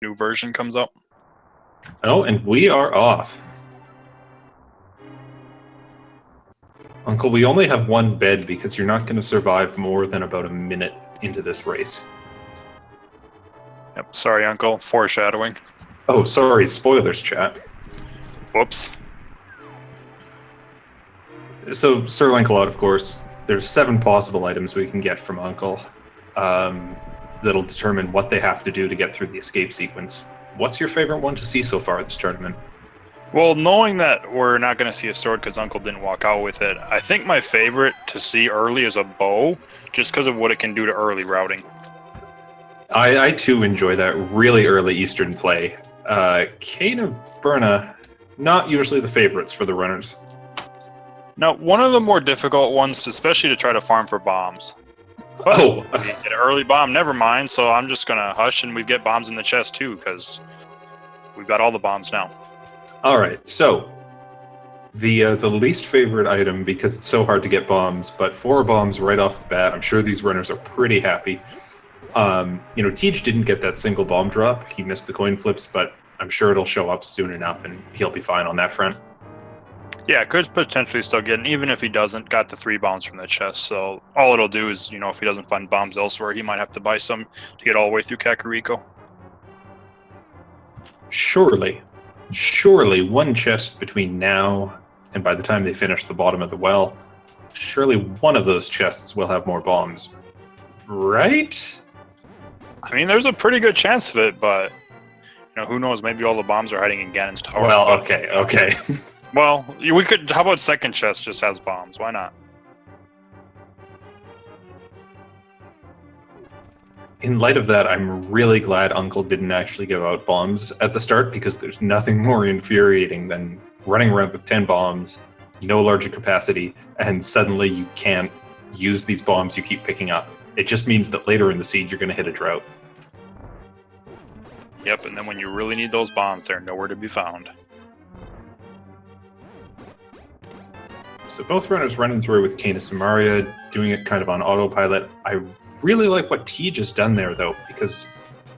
new version comes out. Oh, and we are off. Uncle, we only have one bed because you're not going to survive more than about a minute into this race. Yep, sorry, Uncle. Foreshadowing. Oh, sorry, spoilers, chat. Whoops. So, Sir Lancelot, of course, there's 7 possible items we can get from Uncle that'll determine what they have to do to get through the escape sequence. What's your favorite one to see so far this tournament? Well, knowing that we're not going to see a sword because Uncle didn't walk out with it, I think my favorite to see early is a bow, just because of what it can do to early routing. I too enjoy that really early Eastern play. Cane of Burna, not usually the favorites for the runners. Now, one of the more difficult ones, especially to try to farm for bombs. But Oh, if you get an early bomb, never mind, so I'm just going to hush and we get bombs in the chest too, because we've got all the bombs now. all right. So the least favorite item, because it's so hard to get bombs, but 4 bombs right off the bat. I'm sure these runners are pretty happy. TGH didn't get that single bomb drop. He missed the coin flips, but I'm sure it'll show up soon enough, and he'll be fine on that front. Yeah, could potentially still get, even if he doesn't, got the 3 bombs from the chest. So all it'll do is, if he doesn't find bombs elsewhere, he might have to buy some to get all the way through Kakariko. Surely one chest between now and by the time they finish the bottom of the well, surely one of those chests will have more bombs, right? I mean, there's a pretty good chance of it, but who knows? Maybe all the bombs are hiding in Ganon's tower. Well, okay. Well, we could. How about second chest just has bombs? Why not? In light of that, I'm really glad Uncle didn't actually give out bombs at the start, because there's nothing more infuriating than running around with 10 bombs, no larger capacity, and suddenly you can't use these bombs you keep picking up. It just means that later in the siege, you're going to hit a drought. Yep, and then when you really need those bombs, they're nowhere to be found. So both runners running through with Cane of Samaria, doing it kind of on autopilot. I really like what TGH has done there, though, because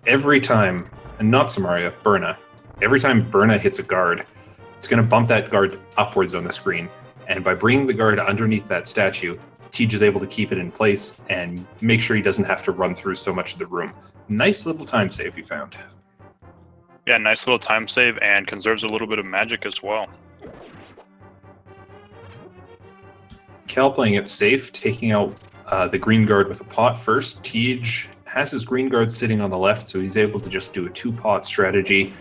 every time, and not Samaria, Burna, every time Burna hits a guard, it's going to bump that guard upwards on the screen. And by bringing the guard underneath that statue, TGH is able to keep it in place and make sure he doesn't have to run through so much of the room. Nice little time save we found. Yeah, nice little time save, and conserves a little bit of magic as well. Cal playing it safe, taking out the green guard with a pot first. TGH has his green guard sitting on the left, so he's able to just do a 2-pot strategy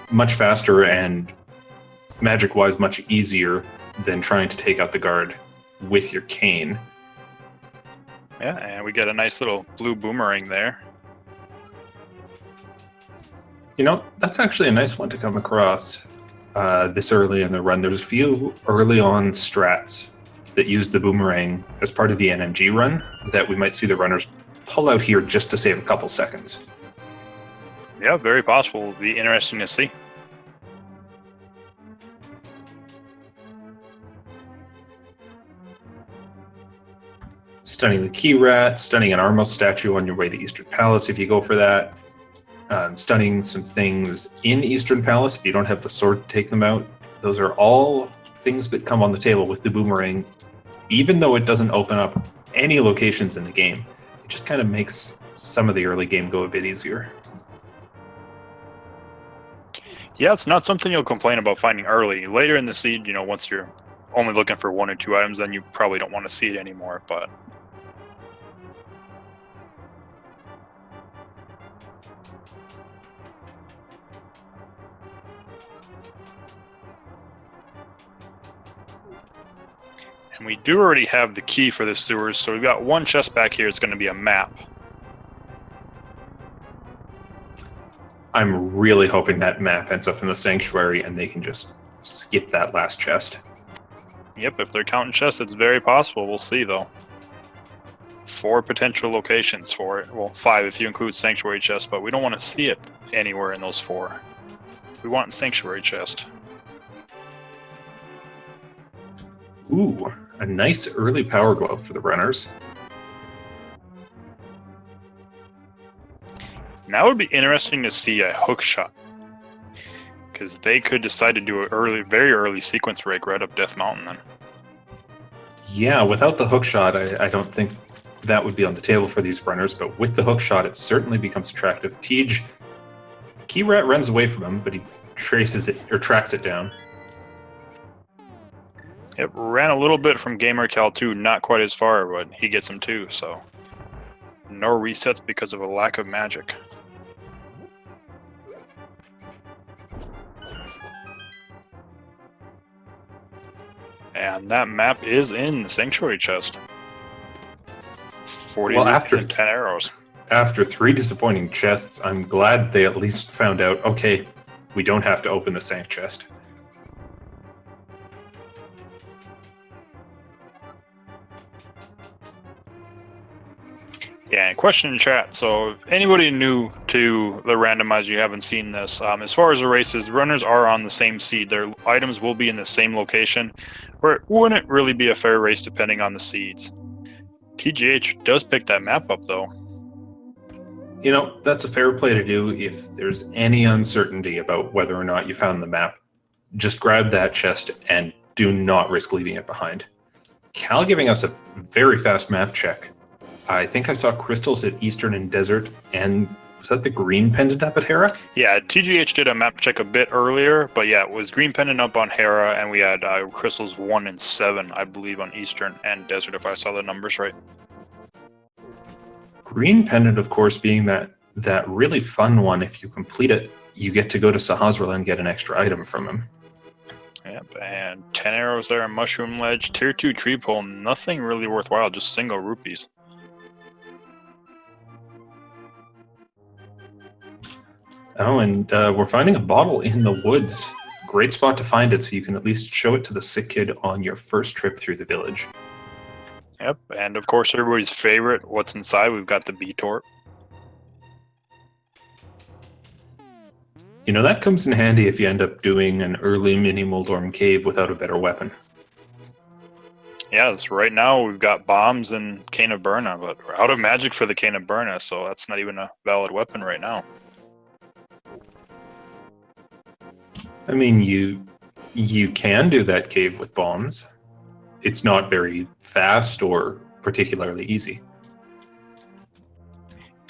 much faster and magic-wise much easier than trying to take out the guard with your cane. Yeah, and we get a nice little blue boomerang there. That's actually a nice one to come across this early in the run. There's a few early on strats that use the boomerang as part of the NMG run that we might see the runners pull out here just to save a couple seconds. Yeah, very possible. Will be interesting to see. Stunning the Key Rat, stunning an Armos statue on your way to Eastern Palace if you go for that. Stunning some things in Eastern Palace if you don't have the sword to take them out. Those are all things that come on the table with the boomerang. Even though it doesn't open up any locations in the game, it just kind of makes some of the early game go a bit easier. Yeah, it's not something you'll complain about finding early. Later in the siege, once you're only looking for 1 or 2 items, then you probably don't want to see it anymore, but... And we do already have the key for the sewers, so we've got 1 chest back here. It's going to be a map. I'm really hoping that map ends up in the sanctuary and they can just skip that last chest. Yep, if they're counting chests, it's very possible. We'll see, though. 4 potential locations for it. Well, 5 if you include sanctuary chest, but we don't want to see it anywhere in those 4. We want sanctuary chest. Ooh, a nice early power glove for the runners. Now it would be interesting to see a hook shot. Because they could decide to do a very early sequence break right up Death Mountain then. Yeah, without the hook shot, I don't think that would be on the table for these runners, but with the hook shot, it certainly becomes attractive. Tej, Key Rat runs away from him, but he traces it, or tracks it down. It ran a little bit from gamercal too, not quite as far, but he gets him too, so... No resets because of a lack of magic. And that map is in the Sanctuary chest. 40 rupees and 10 arrows. After 3 disappointing chests, I'm glad they at least found out, okay, we don't have to open the Sanct chest. Yeah, and question in chat. So, if anybody new to the randomizer, you haven't seen this. As far as the races, runners are on the same seed. Their items will be in the same location, where it wouldn't really be a fair race depending on the seeds. TGH does pick that map up, though. You know, that's a fair play to do if there's any uncertainty about whether or not you found the map. Just grab that chest and do not risk leaving it behind. Cal giving us a very fast map check. I think I saw crystals at Eastern and Desert, and was that the green pendant up at Hera? Yeah, TGH did a map check a bit earlier, but yeah, it was green pendant up on Hera, and we had crystals 1 and 7, I believe, on Eastern and Desert, if I saw the numbers right. Green pendant, of course, being that really fun one. If you complete it, you get to go to Sahasrahla and get an extra item from him. Yep, and 10 arrows there on Mushroom Ledge, Tier 2 tree pole, nothing really worthwhile, just single rupees. Oh, and we're finding a bottle in the woods. Great spot to find it so you can at least show it to the sick kid on your first trip through the village. Yep, and of course everybody's favorite, what's inside, we've got the B-Torp. You know, that comes in handy if you end up doing an early mini Moldorm cave without a better weapon. Yes, right now we've got bombs and Cane of Burna, but we're out of magic for the Cane of Burna, so that's not even a valid weapon right now. I mean, you can do that cave with bombs. It's not very fast or particularly easy.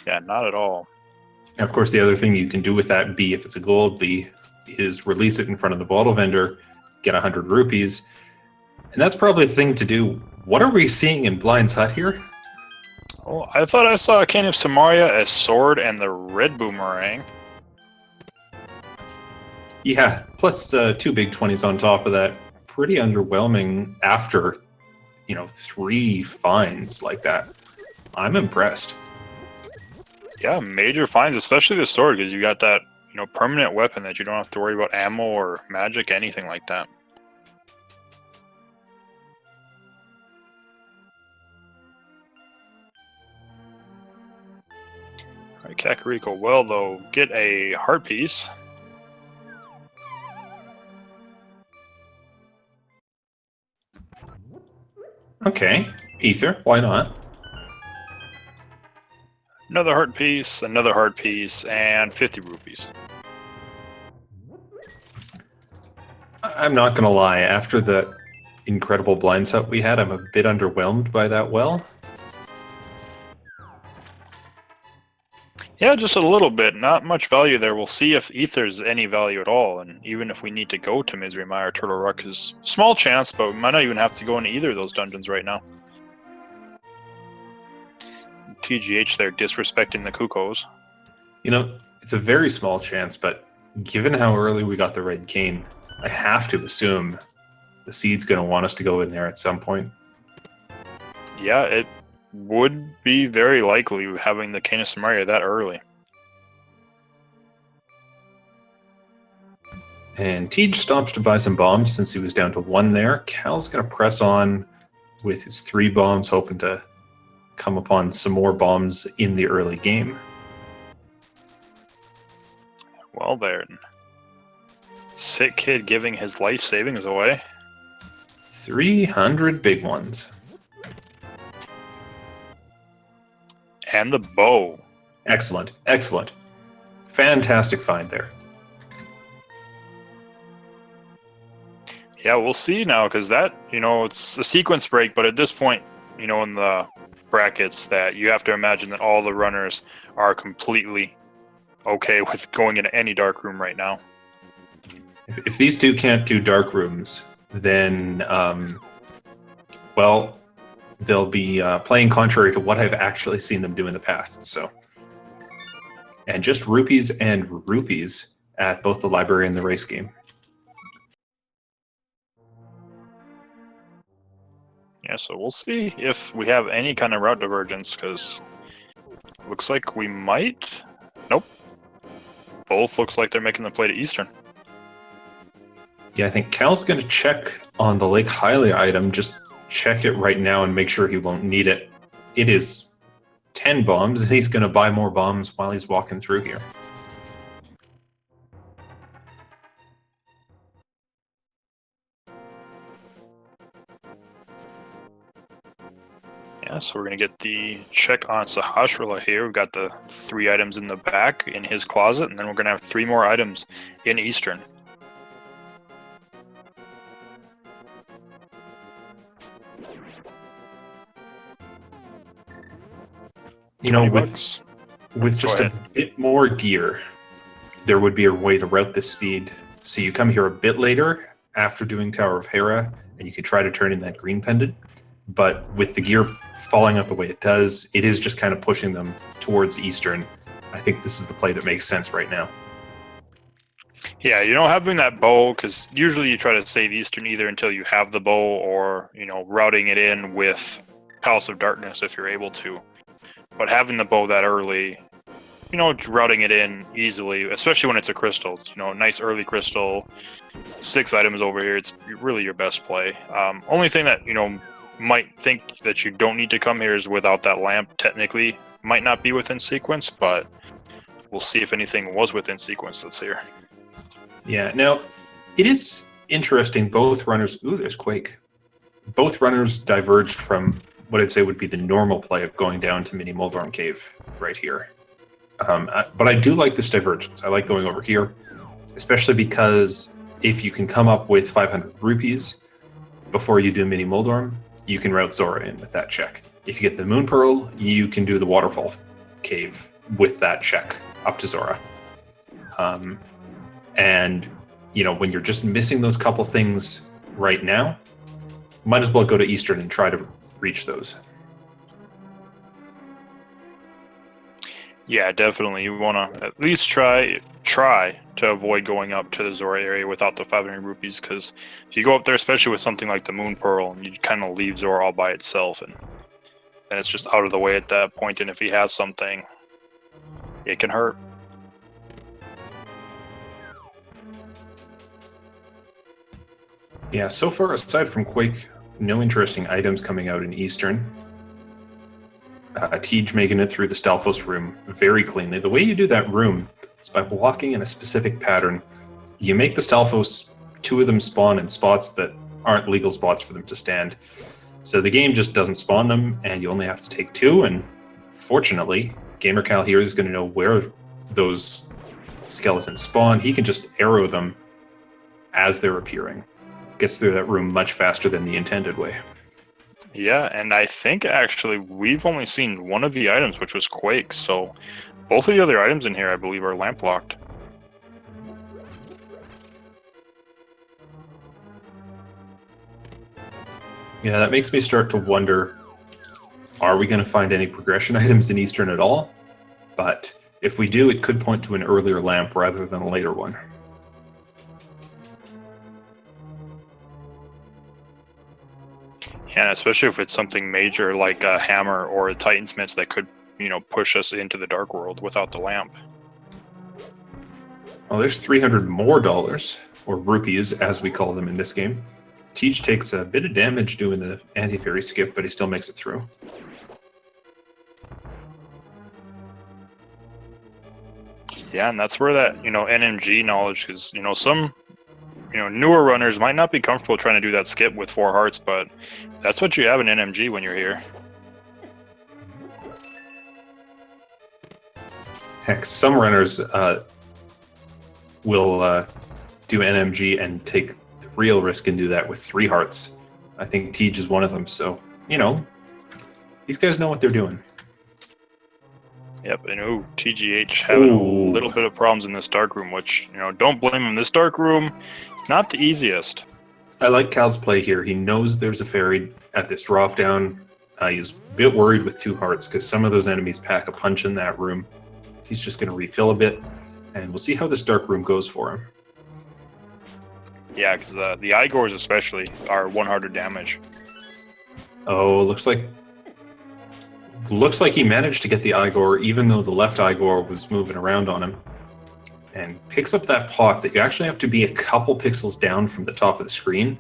Yeah, not at all. And of course, the other thing you can do with that B, if it's a gold B, is release it in front of the bottle vendor, get 100 rupees. And that's probably the thing to do. What are we seeing in Blind's Hut here? Oh, I thought I saw a Cane of Samaria, a sword, and the red boomerang. Yeah, plus 2 big 20s on top of that. Pretty underwhelming after, 3 finds like that. I'm impressed. Yeah, major finds, especially the sword, because you got that, permanent weapon that you don't have to worry about ammo or magic, anything like that. Alright, Kakariko will, though, get a heart piece. Okay, Ether, why not? Another heart piece, and 50 rupees. I'm not going to lie, after the incredible Blind's Hut we had, I'm a bit underwhelmed by that well. Yeah, just a little bit. Not much value there. We'll see if Ether's any value at all, and even if we need to go to Misery Mire or Turtle Rock, is small chance, but we might not even have to go into either of those dungeons right now. TGH there disrespecting the Kukos. It's a very small chance, but given how early we got the red cane, I have to assume the seed's going to want us to go in there at some point. Yeah, it would be very likely having the Cane of Samaria that early. And Tej stops to buy some bombs since he was down to 1 there. Cal's going to press on with his 3 bombs, hoping to come upon some more bombs in the early game. Well then. Sick kid giving his life savings away. 300 big ones. And the bow. Excellent, excellent. fantastic find there. Yeah, we'll see now, because that, it's a sequence break, but at this point, in the brackets, that you have to imagine that all the runners are completely okay with going into any dark room right now. If these two can't do dark rooms, then, well, they'll be playing contrary to what I've actually seen them do in the past. So, and just rupees and rupees at both the library and the race game. Yeah, so we'll see if we have any kind of route divergence, because looks like we might. Nope. Both looks like they're making the play to Eastern. Yeah, I think Cal's going to check on the Lake Hylia item. Just check it right now and make sure he won't need it. It is 10 bombs, and he's going to buy more bombs while he's walking through here. Yeah, so we're going to get the check on Sahasrahla here. We've got the 3 items in the back in his closet, and then we're going to have 3 more items in Eastern. With just a bit more gear, there would be a way to route this seed. So you come here a bit later after doing Tower of Hera, and you can try to turn in that green pendant. But with the gear falling out the way it does, it is just kind of pushing them towards Eastern. I think this is the play that makes sense right now. Yeah, having that bow, because usually you try to save Eastern either until you have the bow or, routing it in with Palace of Darkness if you're able to. But having the bow that early, routing it in easily, especially when it's a crystal, nice early crystal, 6 items over here, it's really your best play. Only thing that, might think that you don't need to come here is without that lamp, technically, might not be within sequence, but we'll see if anything was within sequence that's here. Yeah, now, it is interesting, both runners, ooh, there's Quake. Both runners diverged from what I'd say would be the normal play of going down to Mini Moldorm Cave right here. But I do like this divergence. I like going over here, especially because if you can come up with 500 rupees before you do Mini Moldorm, you can route Zora in with that check. If you get the Moon Pearl, you can do the Waterfall Cave with that check up to Zora. And, when you're just missing those couple things right now, might as well go to Eastern and try to reach those. Yeah, definitely. You want to at least try to avoid going up to the Zora area without the 500 rupees, because if you go up there, especially with something like the Moon Pearl, you kind of leave Zora all by itself, and then it's just out of the way at that point, and if he has something, it can hurt. Yeah, so far, aside from Quake, no interesting items coming out in Eastern. Tej making it through the Stalfos room very cleanly. The way you do that room is by walking in a specific pattern. You make the Stalfos, 2 of them spawn in spots that aren't legal spots for them to stand. So the game just doesn't spawn them, and you only have to take 2, and fortunately, gamercal here is going to know where those skeletons spawn. He can just arrow them as they're appearing. Gets through that room much faster than the intended way. Yeah, and I think actually we've only seen one of the items, which was Quake, so both of the other items in here, I believe, are lamp locked. Yeah, that makes me start to wonder, are we going to find any progression items in Eastern at all? But if we do, it could point to an earlier lamp rather than a later one. Yeah, especially if it's something major like a hammer or a Titansmith that could, push us into the Dark World without the lamp. Well, there's $300 more, or rupees as we call them in this game. Tej takes a bit of damage doing the anti-fairy skip, but he still makes it through. Yeah, and that's where that, NMG knowledge is, some newer runners might not be comfortable trying to do that skip with 4 hearts, but that's what you have in NMG when you're here. Heck, some runners will do NMG and take the real risk and do that with 3 hearts. I think TGH is one of them, so, you know, these guys know what they're doing. Yep, and TGH having Ooh. a little bit of problems in this dark room, which, you know, don't blame him. This dark room, it's not the easiest. I like Cal's play here. He knows there's a fairy at this drop down. He's a bit worried with 2 hearts because some of those enemies pack a punch in that room. He's just going to refill a bit, and we'll see how this dark room goes for him. Yeah, because the Igors especially are 100 damage. Oh, looks like he managed to get the Igor, even though the left Igor was moving around on him. And picks up that pot that you actually have to be a couple pixels down from the top of the screen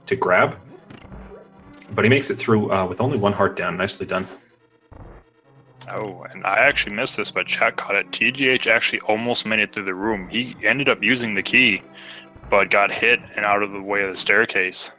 to grab. But he makes it through with only 1 heart down. Nicely done. Oh, and I actually missed this, but chat caught it. TGH actually almost made it through the room. He ended up using the key, but got hit and out of the way of the staircase.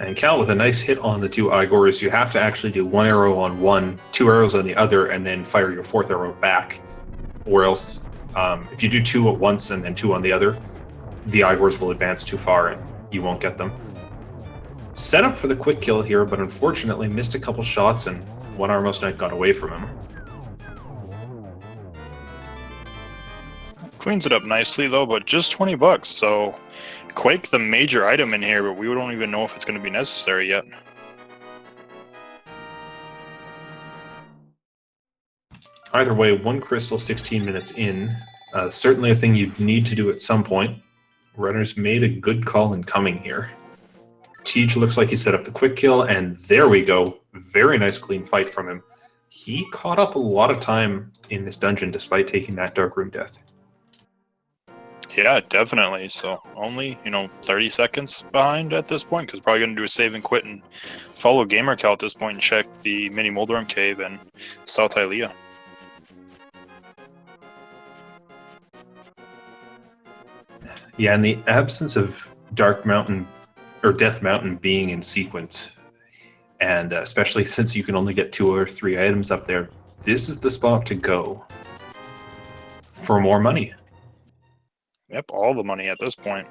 And Cal with a nice hit on the 2 Igors. You have to actually do 1 arrow on one, 2 arrows on the other, and then fire your 4th arrow back. Or else, if you do 2 at once and then 2 on the other, the Igors will advance too far and you won't get them. Set up for the quick kill here, but unfortunately missed a couple shots and 1 Armos Knight got away from him. Cleans it up nicely though, but just 20 bucks, so Quake the major item in here, but we don't even know if it's going to be necessary yet. Either way, 1 crystal, 16 minutes in. Certainly a thing you'd need to do at some point. Runners made a good call in coming here. TGH looks like he set up the quick kill, and there we go. Very nice clean fight from him. He caught up a lot of time in this dungeon despite taking that dark room death. Yeah, definitely. So only, 30 seconds behind at this point, because probably going to do a save and quit and follow gamercal at this point and check the mini Moldorm cave and South Hylia. Yeah, in the absence of Dark Mountain or Death Mountain being in sequence, and especially since you can only get 2 or 3 items up there, this is the spot to go for more money. Yep, all the money at this point.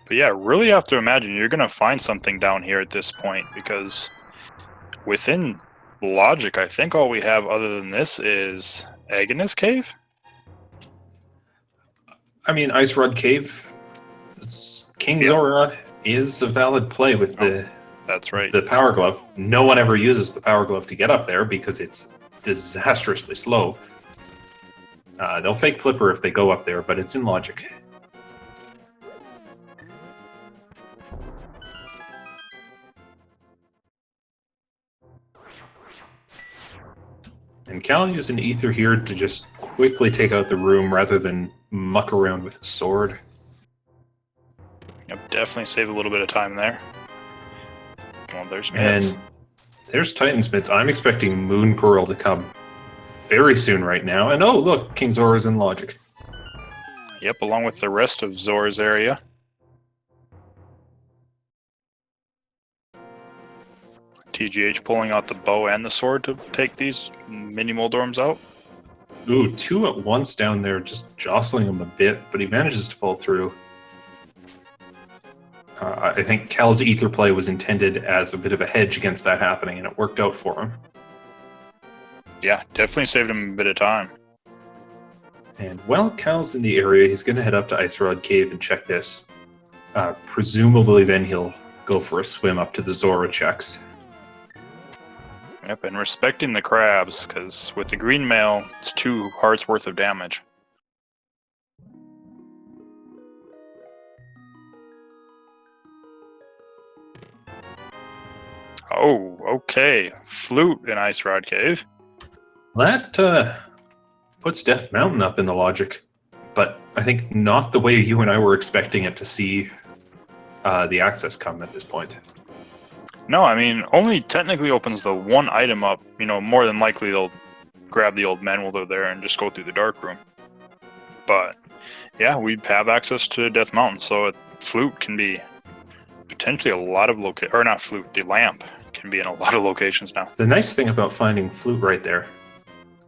But yeah, really have to imagine you're going to find something down here at this point, because within logic, I think all we have other than this is Agnes Cave? I mean, Ice Rod Cave, King Zora is a valid play with that's right. the Power Glove. No one ever uses the Power Glove to get up there because it's disastrously slow. They'll fake Flipper if they go up there, but it's in logic. And Cal used an Ether here to just quickly take out the room rather than muck around with his sword. Yep, definitely save a little bit of time there. Well, there's Mitts. And there's Titansmiths. I'm expecting Moon Pearl to come very soon right now. And oh, look, King Zora's in logic. Yep, along with the rest of Zora's area. TGH pulling out the bow and the sword to take these mini Moldorms out. Ooh, 2 at once down there, just jostling him a bit, but he manages to pull through. I think Cal's Ether play was intended as a bit of a hedge against that happening, and it worked out for him. Yeah, definitely saved him a bit of time. And while Cal's in the area, he's going to head up to Ice Rod Cave and check this. Presumably then he'll go for a swim up to the Zora checks. Yep, and respecting the crabs, because with the green mail, it's 2 hearts worth of damage. Oh, okay. Flute in Ice Rod Cave. That puts Death Mountain up in the logic, but I think not the way you and I were expecting it to see the access come at this point. No, I mean, only technically opens the one item up. You know, more than likely they'll grab the old men while they're there and just go through the dark room. But yeah, we have access to Death Mountain, so a flute can be potentially a lot of or not flute, the lamp can be in a lot of locations now. The nice thing about finding flute right there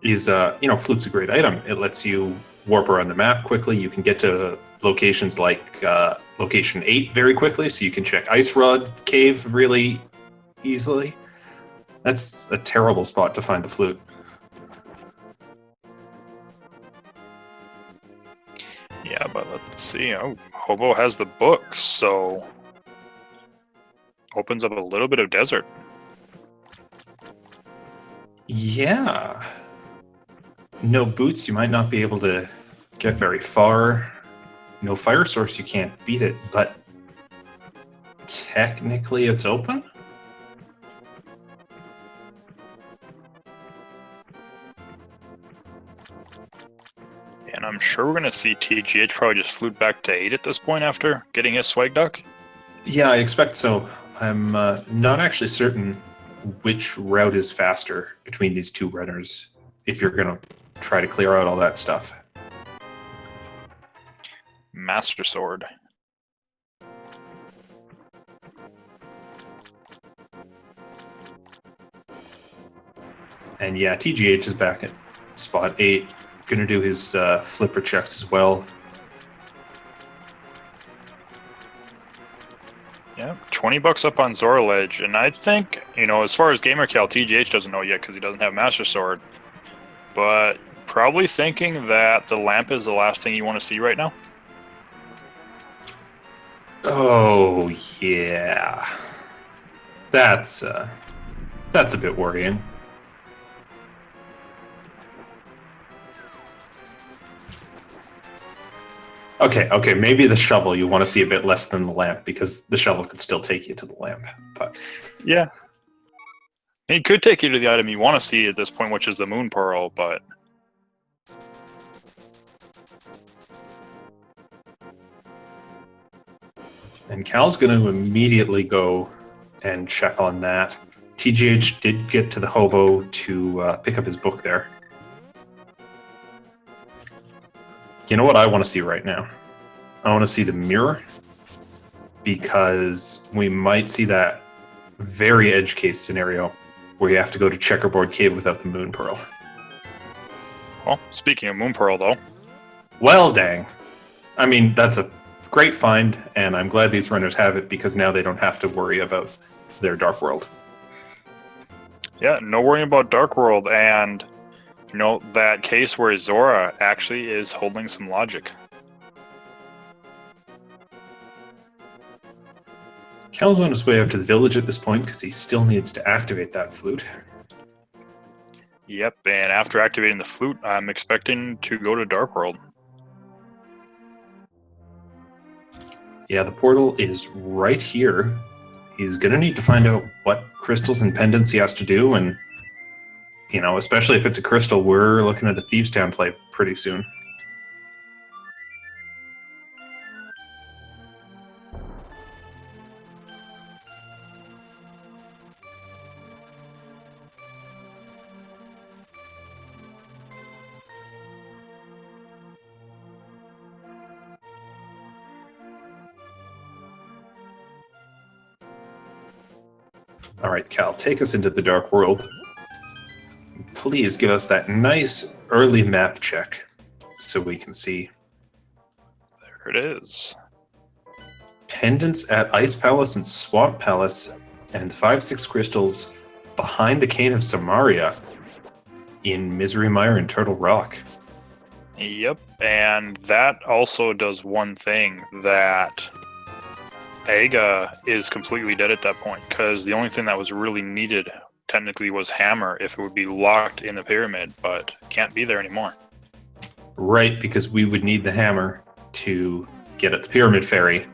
is, you know, flute's a great item. It lets you warp around the map quickly. You can get to locations like location 8 very quickly, so you can check Ice Rod Cave really easily. That's a terrible spot to find the flute. Yeah, but let's see. Oh, Hobo has the book, so opens up a little bit of desert. Yeah. No boots, you might not be able to get very far. No fire source, you can't beat it, but technically it's open? And I'm sure we're going to see TGH probably just flute back to 8 at this point after getting his swag duck. Yeah, I expect so. I'm not actually certain which route is faster between these two runners if you're going to try to clear out all that stuff. Master Sword. And yeah, TGH is back at spot 8. Gonna do his flipper checks as well. Yeah, $20 up on Zora Ledge, and I think, you know, as far as gamercal, TGH doesn't know yet because he doesn't have Master Sword, but probably thinking that the lamp is the last thing you want to see right now. Oh yeah, that's a bit worrying. Okay, maybe the shovel you want to see a bit less than the lamp, because the shovel could still take you to the lamp. But yeah, it could take you to the item you want to see at this point, which is the Moon Pearl, but and Cal's going to immediately go and check on that. TGH did get to the hobo to pick up his book there. You know what I want to see right now? I want to see the mirror, because we might see that very edge case scenario where you have to go to Checkerboard Cave without the Moon Pearl. well, speaking of Moon Pearl, though. Well, dang. I mean, that's a great find, and I'm glad these runners have it, because now they don't have to worry about their Dark World. Yeah, no worrying about Dark World, and you know, that case where Zora actually is holding some logic. Cal's on his way out to the village at this point, because he still needs to activate that flute. Yep, and after activating the flute, I'm expecting to go to Dark World. Yeah, the portal is right here. He's going to need to find out what crystals and pendants he has to do, and, you know, especially if it's a crystal, we're looking at a Thieves Town play pretty soon. All right, Cal, take us into the Dark World. Please give us that nice early map check so we can see. There it is. Pendants at Ice Palace and Swamp Palace, and 5-6 crystals behind the Cane of Samaria in Misery Mire and Turtle Rock. Yep, and that also does one thing, that Aga is completely dead at that point, because the only thing that was really needed technically was Hammer if it would be locked in the pyramid, but can't be there anymore. Right, because we would need the hammer to get at the Pyramid Ferry,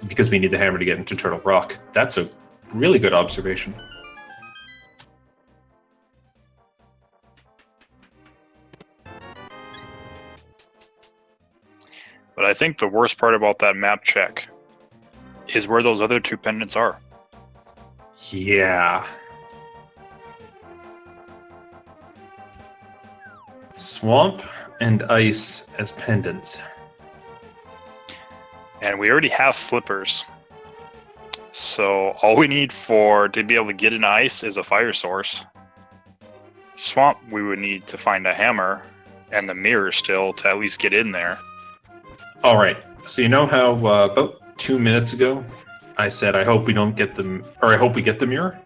because we need the hammer to get into Turtle Rock. That's a really good observation. But I think the worst part about that map check is where those other two pendants are. Yeah. Swamp and ice as pendants. And we already have flippers. So all we need to be able to get in ice is a fire source. Swamp, we would need to find a hammer and the mirror still to at least get in there. All right. So you know how about 2 minutes ago I said I hope we don't get I hope we get the mirror?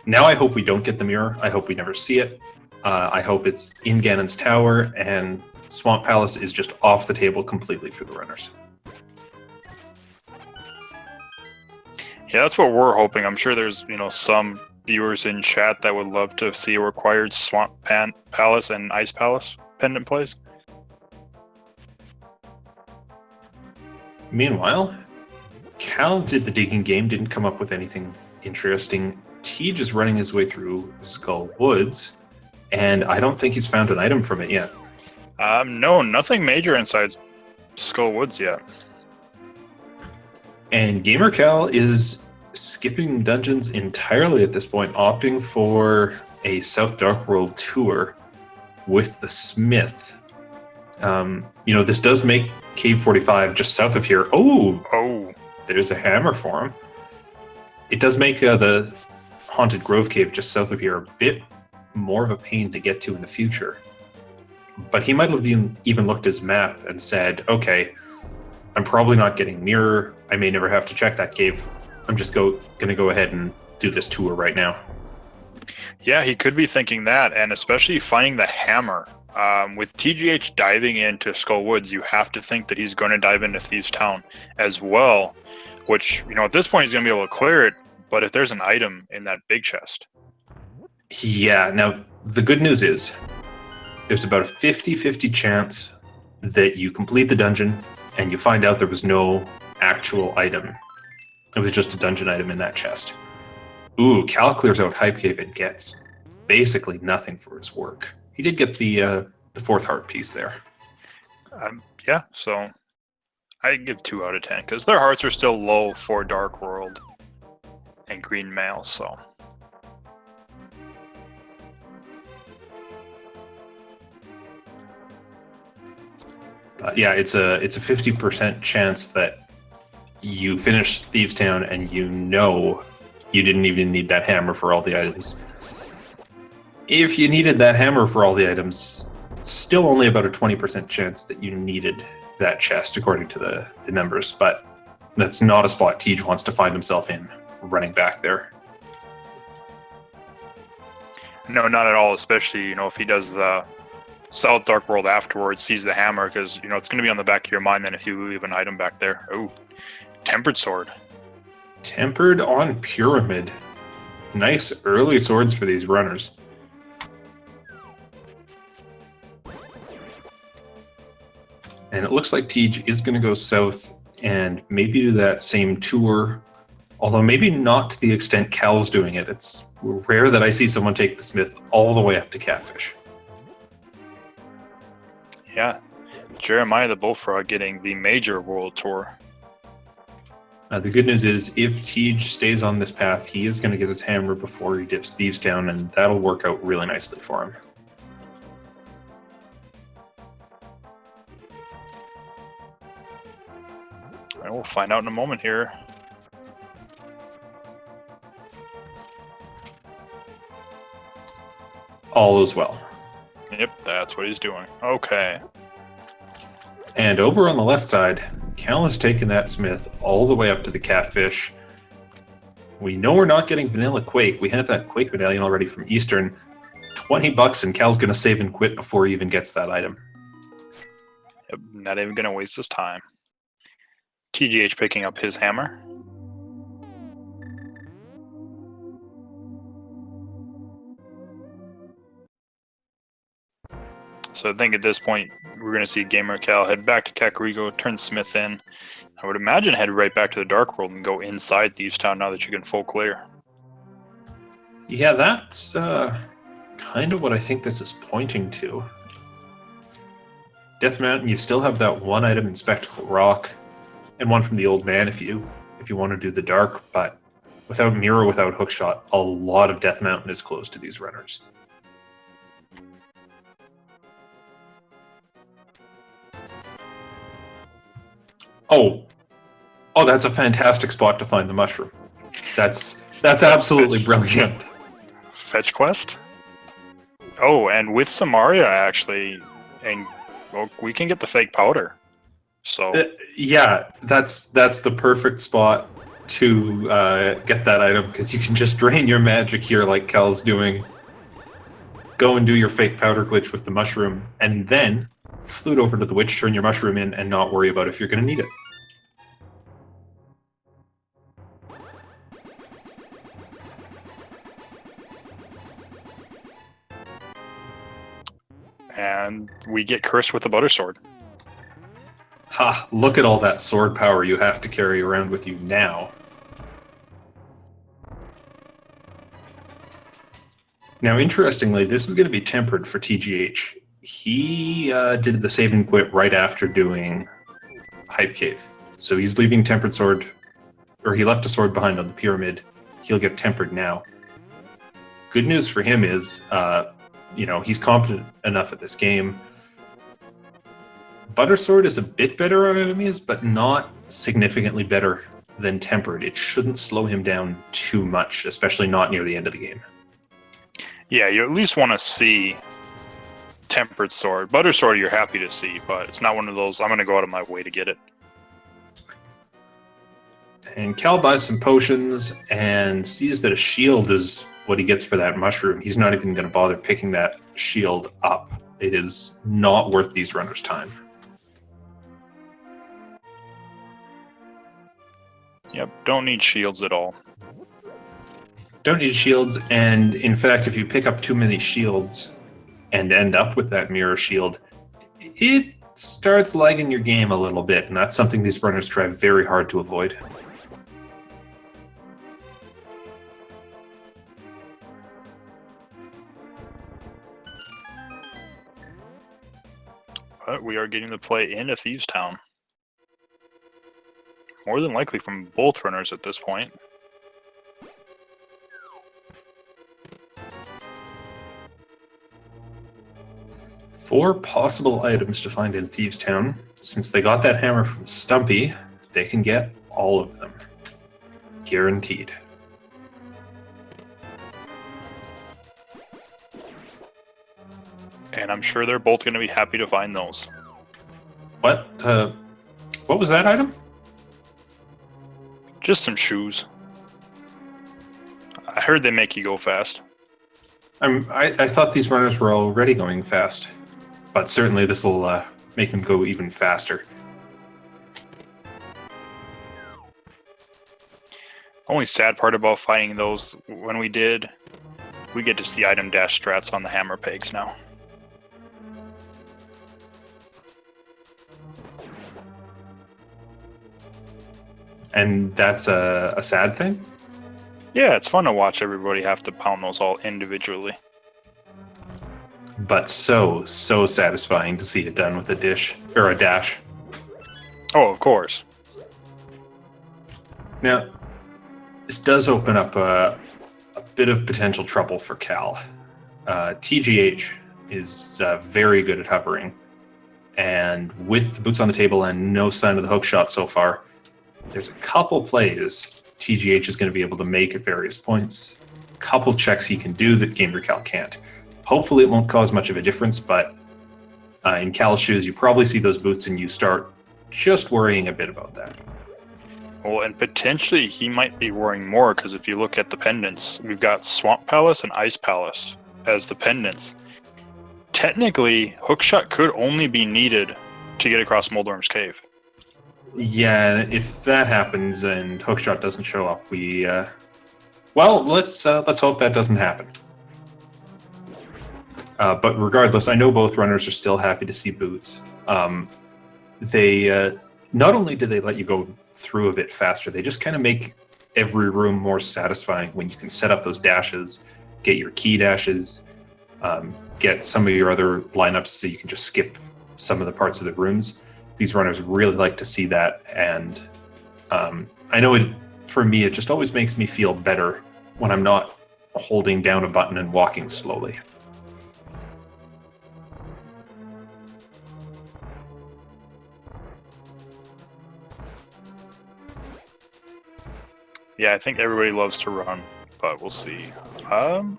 Now I hope we don't get the mirror. I hope we never see it. I hope it's in Ganon's tower and Swamp Palace is just off the table completely for the runners. Yeah, that's what we're hoping. I'm sure there's, some viewers in chat that would love to see a required Swamp Palace and Ice Palace pendant plays. Meanwhile, Cal did the digging game, didn't come up with anything interesting. Tej is running his way through Skull Woods, and I don't think he's found an item from it yet. No, nothing major inside Skull Woods yet. And gamercal is skipping dungeons entirely at this point, opting for a South Dark World tour with the Smith. This does make Cave 45 just south of here. Oh, there's a hammer for him. It does make the Haunted Grove Cave just south of here a bit more of a pain to get to in the future. But he might have even looked at his map and said, okay, I'm probably not getting mirror. I may never have to check that cave. I'm just going to go ahead and do this tour right now. Yeah, he could be thinking that, and especially finding the hammer. With TGH diving into Skull Woods, you have to think that he's going to dive into Thieves Town as well, which, at this point he's going to be able to clear it, but if there's an item in that big chest. Yeah, now the good news is there's about a 50-50 chance that you complete the dungeon and you find out there was no actual item. It was just a dungeon item in that chest. Ooh, Cal clears out Hype Cave and gets basically nothing for his work. He did get the fourth heart piece there. Yeah, so I give 2 out of 10 because their hearts are still low for Dark World and Green Mail. So yeah, it's a 50% chance that you finish Thieves Town and you didn't even need that hammer for all the items. If you needed that hammer for all the items, it's still only about a 20% chance that you needed that chest, according to the numbers. But that's not a spot Tej wants to find himself in, running back there. no, not at all. Especially if he does the South Dark World afterwards, sees the hammer, because it's going to be on the back of your mind then if you leave an item back there. Oh, Tempered Sword. Tempered on Pyramid. Nice early swords for these runners. And it looks like Tej is going to go south and maybe do that same tour, although maybe not to the extent Cal's doing it. It's rare that I see someone take the Smith all the way up to Catfish. Yeah, Jeremiah the Bullfrog getting the major world tour. The good news is, if Tej stays on this path, he is going to get his hammer before he dips Thieves Town, and that'll work out really nicely for him. And we'll find out in a moment here. All is well. Yep, that's what he's doing. Okay. And over on the left side, Cal has taken that Smith all the way up to the Catfish. We know we're not getting Vanilla Quake. We have that Quake medallion already from Eastern. $20 and Cal's going to save and quit before he even gets that item. Yep, not even going to waste his time. TGH picking up his hammer. So I think at this point, we're going to see gamercal head back to Kakariko, turn Smith in. I would imagine head right back to the Dark World and go inside Thieves Town now that you can full clear. Yeah, that's kind of what I think this is pointing to. Death Mountain, you still have that one item in Spectacle Rock, and one from the Old Man if you want to do the Dark, but without mirror, without hookshot, a lot of Death Mountain is closed to these runners. Oh, that's a fantastic spot to find the mushroom. That's absolutely brilliant. Fetch quest? Oh, and with Samaria, actually, and well, we can get the fake powder. So yeah, that's the perfect spot to get that item, because you can just drain your magic here like Kel's doing. Go and do your fake powder glitch with the mushroom, and then flute over to the witch, turn your mushroom in, and not worry about if you're going to need it. And we get cursed with a butter sword. Ha! Look at all that sword power you have to carry around with you now. Now, interestingly, this is going to be tempered for TGH. He did the save and quit right after doing Hype Cave. So he's leaving Tempered Sword, or he left a sword behind on the pyramid. He'll get tempered now. Good news for him is, he's competent enough at this game. Butter Sword is a bit better on enemies, but not significantly better than Tempered. It shouldn't slow him down too much, especially not near the end of the game. Yeah, you at least want to see Tempered Sword. Butter Sword you're happy to see, but it's not one of those, I'm going to go out of my way to get it. And Cal buys some potions and sees that a shield is what he gets for that mushroom. He's not even going to bother picking that shield up. It is not worth these runners' time. Yep, don't need shields at all. Don't need shields, and in fact, if you pick up too many shields and end up with that mirror shield, it starts lagging your game a little bit, and that's something these runners try very hard to avoid. But we are getting to play into Thieves Town. More than likely from both runners at this point. Four possible items to find in Thieves Town. Since they got that hammer from Stumpy, they can get all of them. Guaranteed. And I'm sure they're both going to be happy to find those. What was that item? Just some shoes. I heard they make you go fast. I thought these runners were already going fast, but certainly this will make them go even faster. Only sad part about finding those, when we did, we get to see item dash strats on the hammer pegs now. And that's a sad thing? Yeah, it's fun to watch everybody have to pound those all individually. But so satisfying to see it done with a dish, or a dash. Oh, of course. Now, this does open up a bit of potential trouble for Cal. TGH is very good at hovering, and with the boots on the table and no sign of the hook shot so far, there's a couple plays TGH is going to be able to make at various points. A couple checks he can do that gamercal can't. Hopefully it won't cause much of a difference, but in Cal's shoes, you probably see those boots and you start just worrying a bit about that. Well, and potentially he might be worrying more, because if you look at the pendants, we've got Swamp Palace and Ice Palace as the pendants. Technically, hookshot could only be needed to get across Moldorm's Cave. Yeah, if that happens and hookshot doesn't show up, well, let's hope that doesn't happen. But regardless, I know both runners are still happy to see boots. They not only do they let you go through a bit faster, they just kind of make every room more satisfying when you can set up those dashes, get your key dashes, get some of your other lineups so you can just skip some of the parts of the rooms. These runners really like to see that, and I know for me, it just always makes me feel better when I'm not holding down a button and walking slowly. Yeah, I think everybody loves to run, but we'll see. So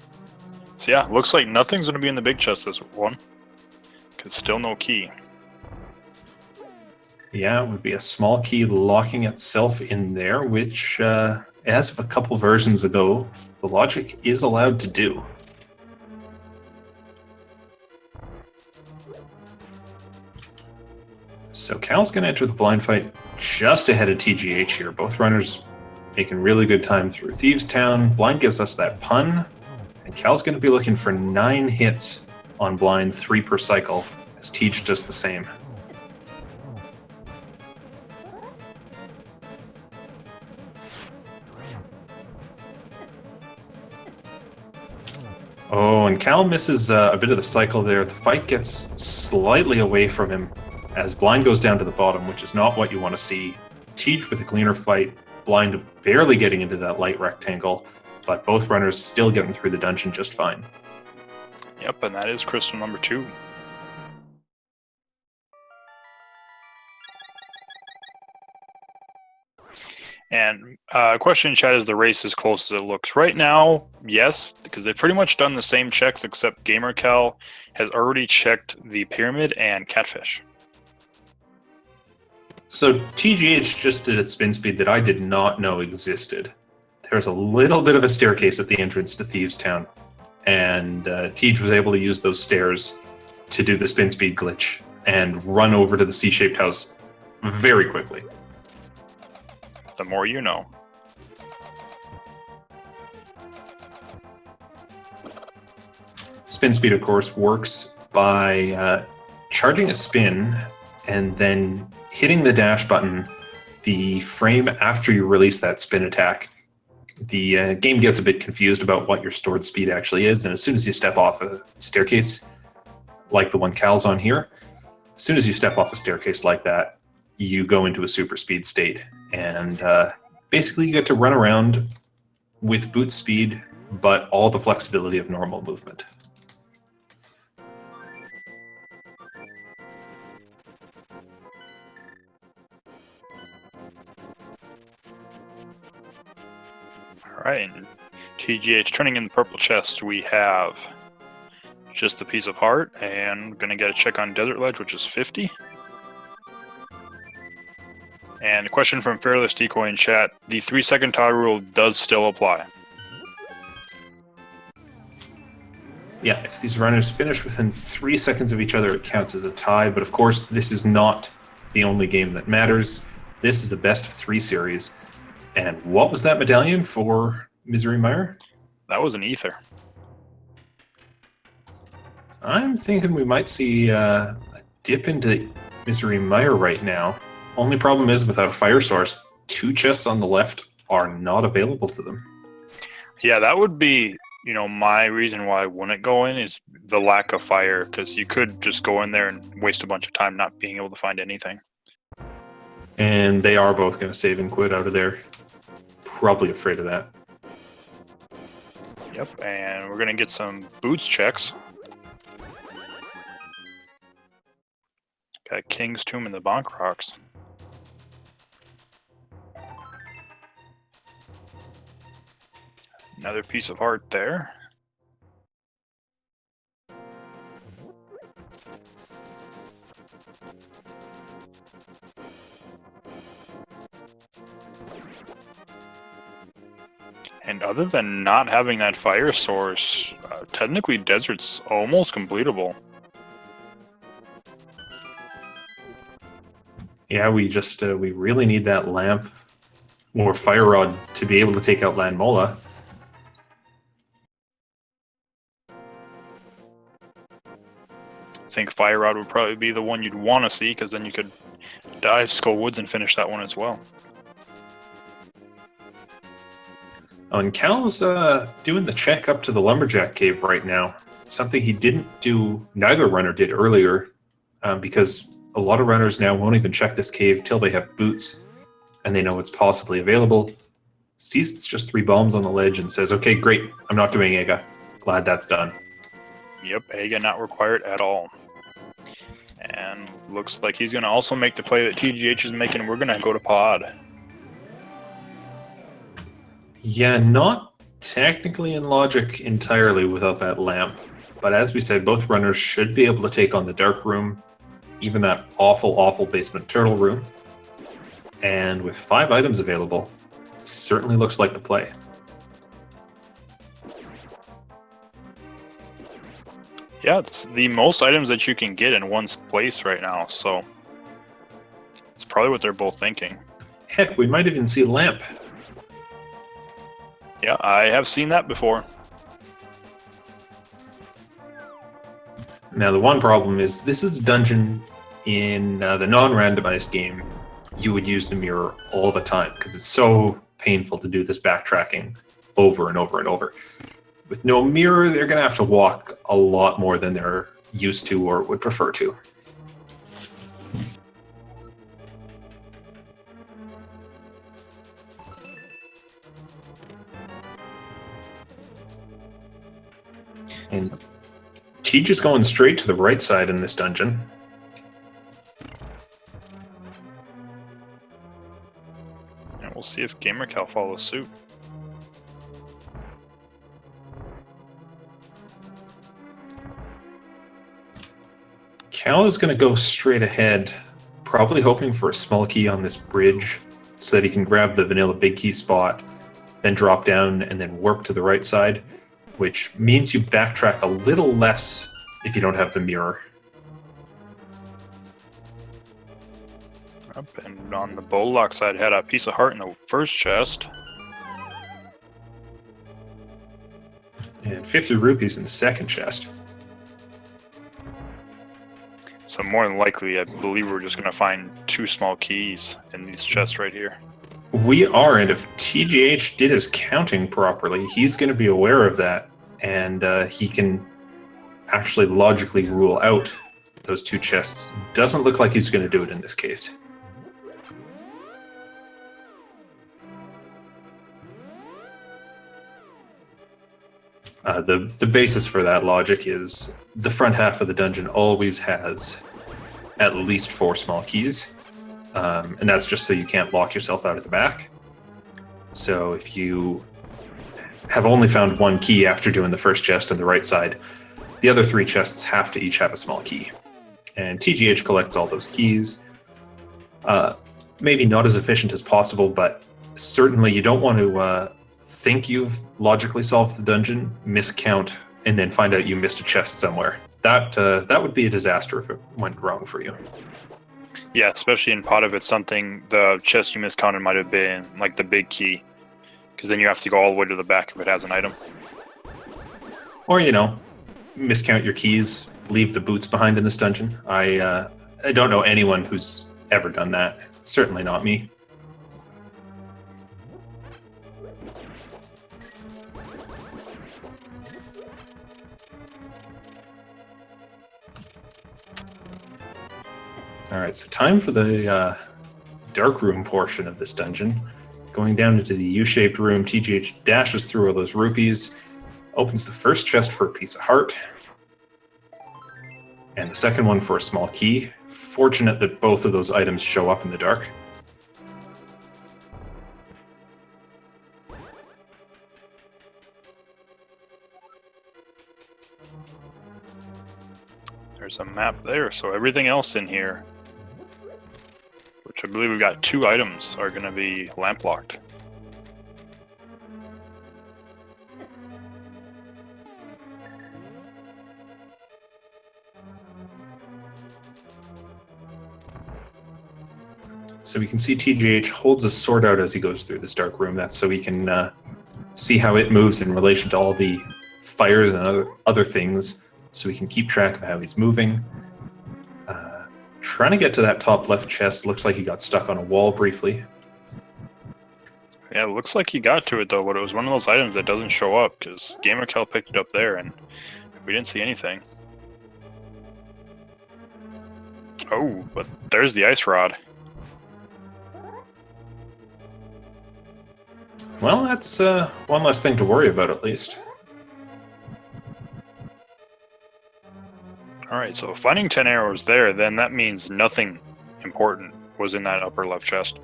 yeah, looks like nothing's going to be in the big chest this one. Because still no key. Yeah, it would be a small key locking itself in there, which, as of a couple versions ago, the logic is allowed to do. So Cal's going to enter the blind fight just ahead of TGH here. Both runners making really good time through Thieves Town. Blind gives us that pun, and Cal's going to be looking for 9 hits on blind, 3 per cycle, as Tej does the same. Oh, and Cal misses a bit of the cycle there. The fight gets slightly away from him as Blind goes down to the bottom, which is not what you want to see. Tej with a cleaner fight, Blind barely getting into that light rectangle, but both runners still getting through the dungeon just fine. Yep, and that is crystal number 2. And question in chat, is the race as close as it looks? Right now, yes, because they've pretty much done the same checks, except gamercal has already checked the pyramid and catfish. So TGH just did a spin speed that I did not know existed. There's a little bit of a staircase at the entrance to Thieves Town, and Tej was able to use those stairs to do the spin speed glitch and run over to the C-shaped house very quickly. The more you know. Spin speed, of course, works by charging a spin and then hitting the dash button the frame after you release that spin attack. The game gets a bit confused about what your stored speed actually is, and as soon as you step off a staircase, like the one Cal's on here, as soon as you step off a staircase like that, you go into a super speed state. And basically you get to run around with boot speed, but all the flexibility of normal movement. Alright, and TGH turning in the purple chest, we have just a piece of heart, and gonna get a check on Desert Ledge, which is 50. And a question from Fearless Decoy in chat, the 3-second tie rule does still apply. Yeah, if these runners finish within 3 seconds of each other, it counts as a tie, but of course this is not the only game that matters. This is the best of 3 series. And what was that medallion for Misery Mire? That was an ether. I'm thinking we might see a dip into Misery Mire right now. Only problem is, without a fire source, 2 chests on the left are not available to them. Yeah, that would be, you know, my reason why I wouldn't go in is the lack of fire, because you could just go in there and waste a bunch of time not being able to find anything. And they are both going to save and quit out of there. Probably afraid of that. Yep, and we're going to get some boots checks. Got King's Tomb and the Bonk Rocks. Another piece of heart there. And other than not having that fire source, technically Desert's almost completable. Yeah, we really need that lamp or fire rod to be able to take out Landmola. I think Fire Rod would probably be the one you'd want to see, because then you could dive Skull Woods and finish that one as well. Oh, and Cal's doing the check up to the Lumberjack Cave right now. Something he didn't do, neither runner did earlier, because a lot of runners now won't even check this cave till they have boots and they know it's possibly available. sees it's just 3 bombs on the ledge and says, okay, great, I'm not doing Ega. Glad that's done. Yep, Ega not required at all. And looks like he's going to also make the play that TGH is making. We're going to go to pod. Yeah, not technically in logic entirely without that lamp. But as we said, both runners should be able to take on the dark room, even that awful, awful basement turtle room. And with 5 items available, it certainly looks like the play. Yeah, it's the most items that you can get in one place right now, so it's probably what they're both thinking. Heck, we might even see lamp. Yeah, I have seen that before. Now, the one problem is this is a dungeon in the non-randomized game. You would use the mirror all the time because it's so painful to do this backtracking over and over and over. With no mirror, they're going to have to walk a lot more than they're used to or would prefer to. And Teach is going straight to the right side in this dungeon. And we'll see if gamercal follows suit. Cal is going to go straight ahead, probably hoping for a small key on this bridge so that he can grab the vanilla big key spot, then drop down and then warp to the right side, which means you backtrack a little less if you don't have the mirror. Up and on the Bullock side, had a piece of heart in the first chest. And 50 rupees in the second chest. So more than likely, I believe we're just going to find 2 small keys in these chests right here. We are, and if TGH did his counting properly, he's going to be aware of that, and he can actually logically rule out those 2 chests. Doesn't look like he's going to do it in this case. The basis for that logic is the front half of the dungeon always has at least 4 small keys, and that's just so you can't lock yourself out at the back. So if you have only found 1 key after doing the first chest on the right side, the other 3 chests have to each have a small key. And TGH collects all those keys. Maybe not as efficient as possible, but certainly you don't want to think you've logically solved the dungeon, miscount, and then find out you missed a chest somewhere. That would be a disaster if it went wrong for you. Yeah, especially in pot if it's something, the chest you miscounted might have been like the big key, because then you have to go all the way to the back if it has an item. Or, miscount your keys, leave the boots behind in this dungeon. I don't know anyone who's ever done that. Certainly not me. Alright, so time for the dark room portion of this dungeon. Going down into the U-shaped room, TGH dashes through all those rupees, opens the first chest for a piece of heart, and the second one for a small key. Fortunate that both of those items show up in the dark. There's a map there, so everything else in here, which I believe we've got 2 items, are going to be lamp locked. So we can see TGH holds a sword out as he goes through this dark room. That's so he can see how it moves in relation to all the fires and other things, so we can keep track of how he's moving. Trying to get to that top left chest. Looks like he got stuck on a wall briefly. Yeah, it looks like he got to it though, but it was one of those items that doesn't show up because gamercal picked it up there and we didn't see anything. Oh, but there's the ice rod. Well, that's one less thing to worry about, at least. Alright, so finding 10 arrows there, then that means nothing important was in that upper left chest.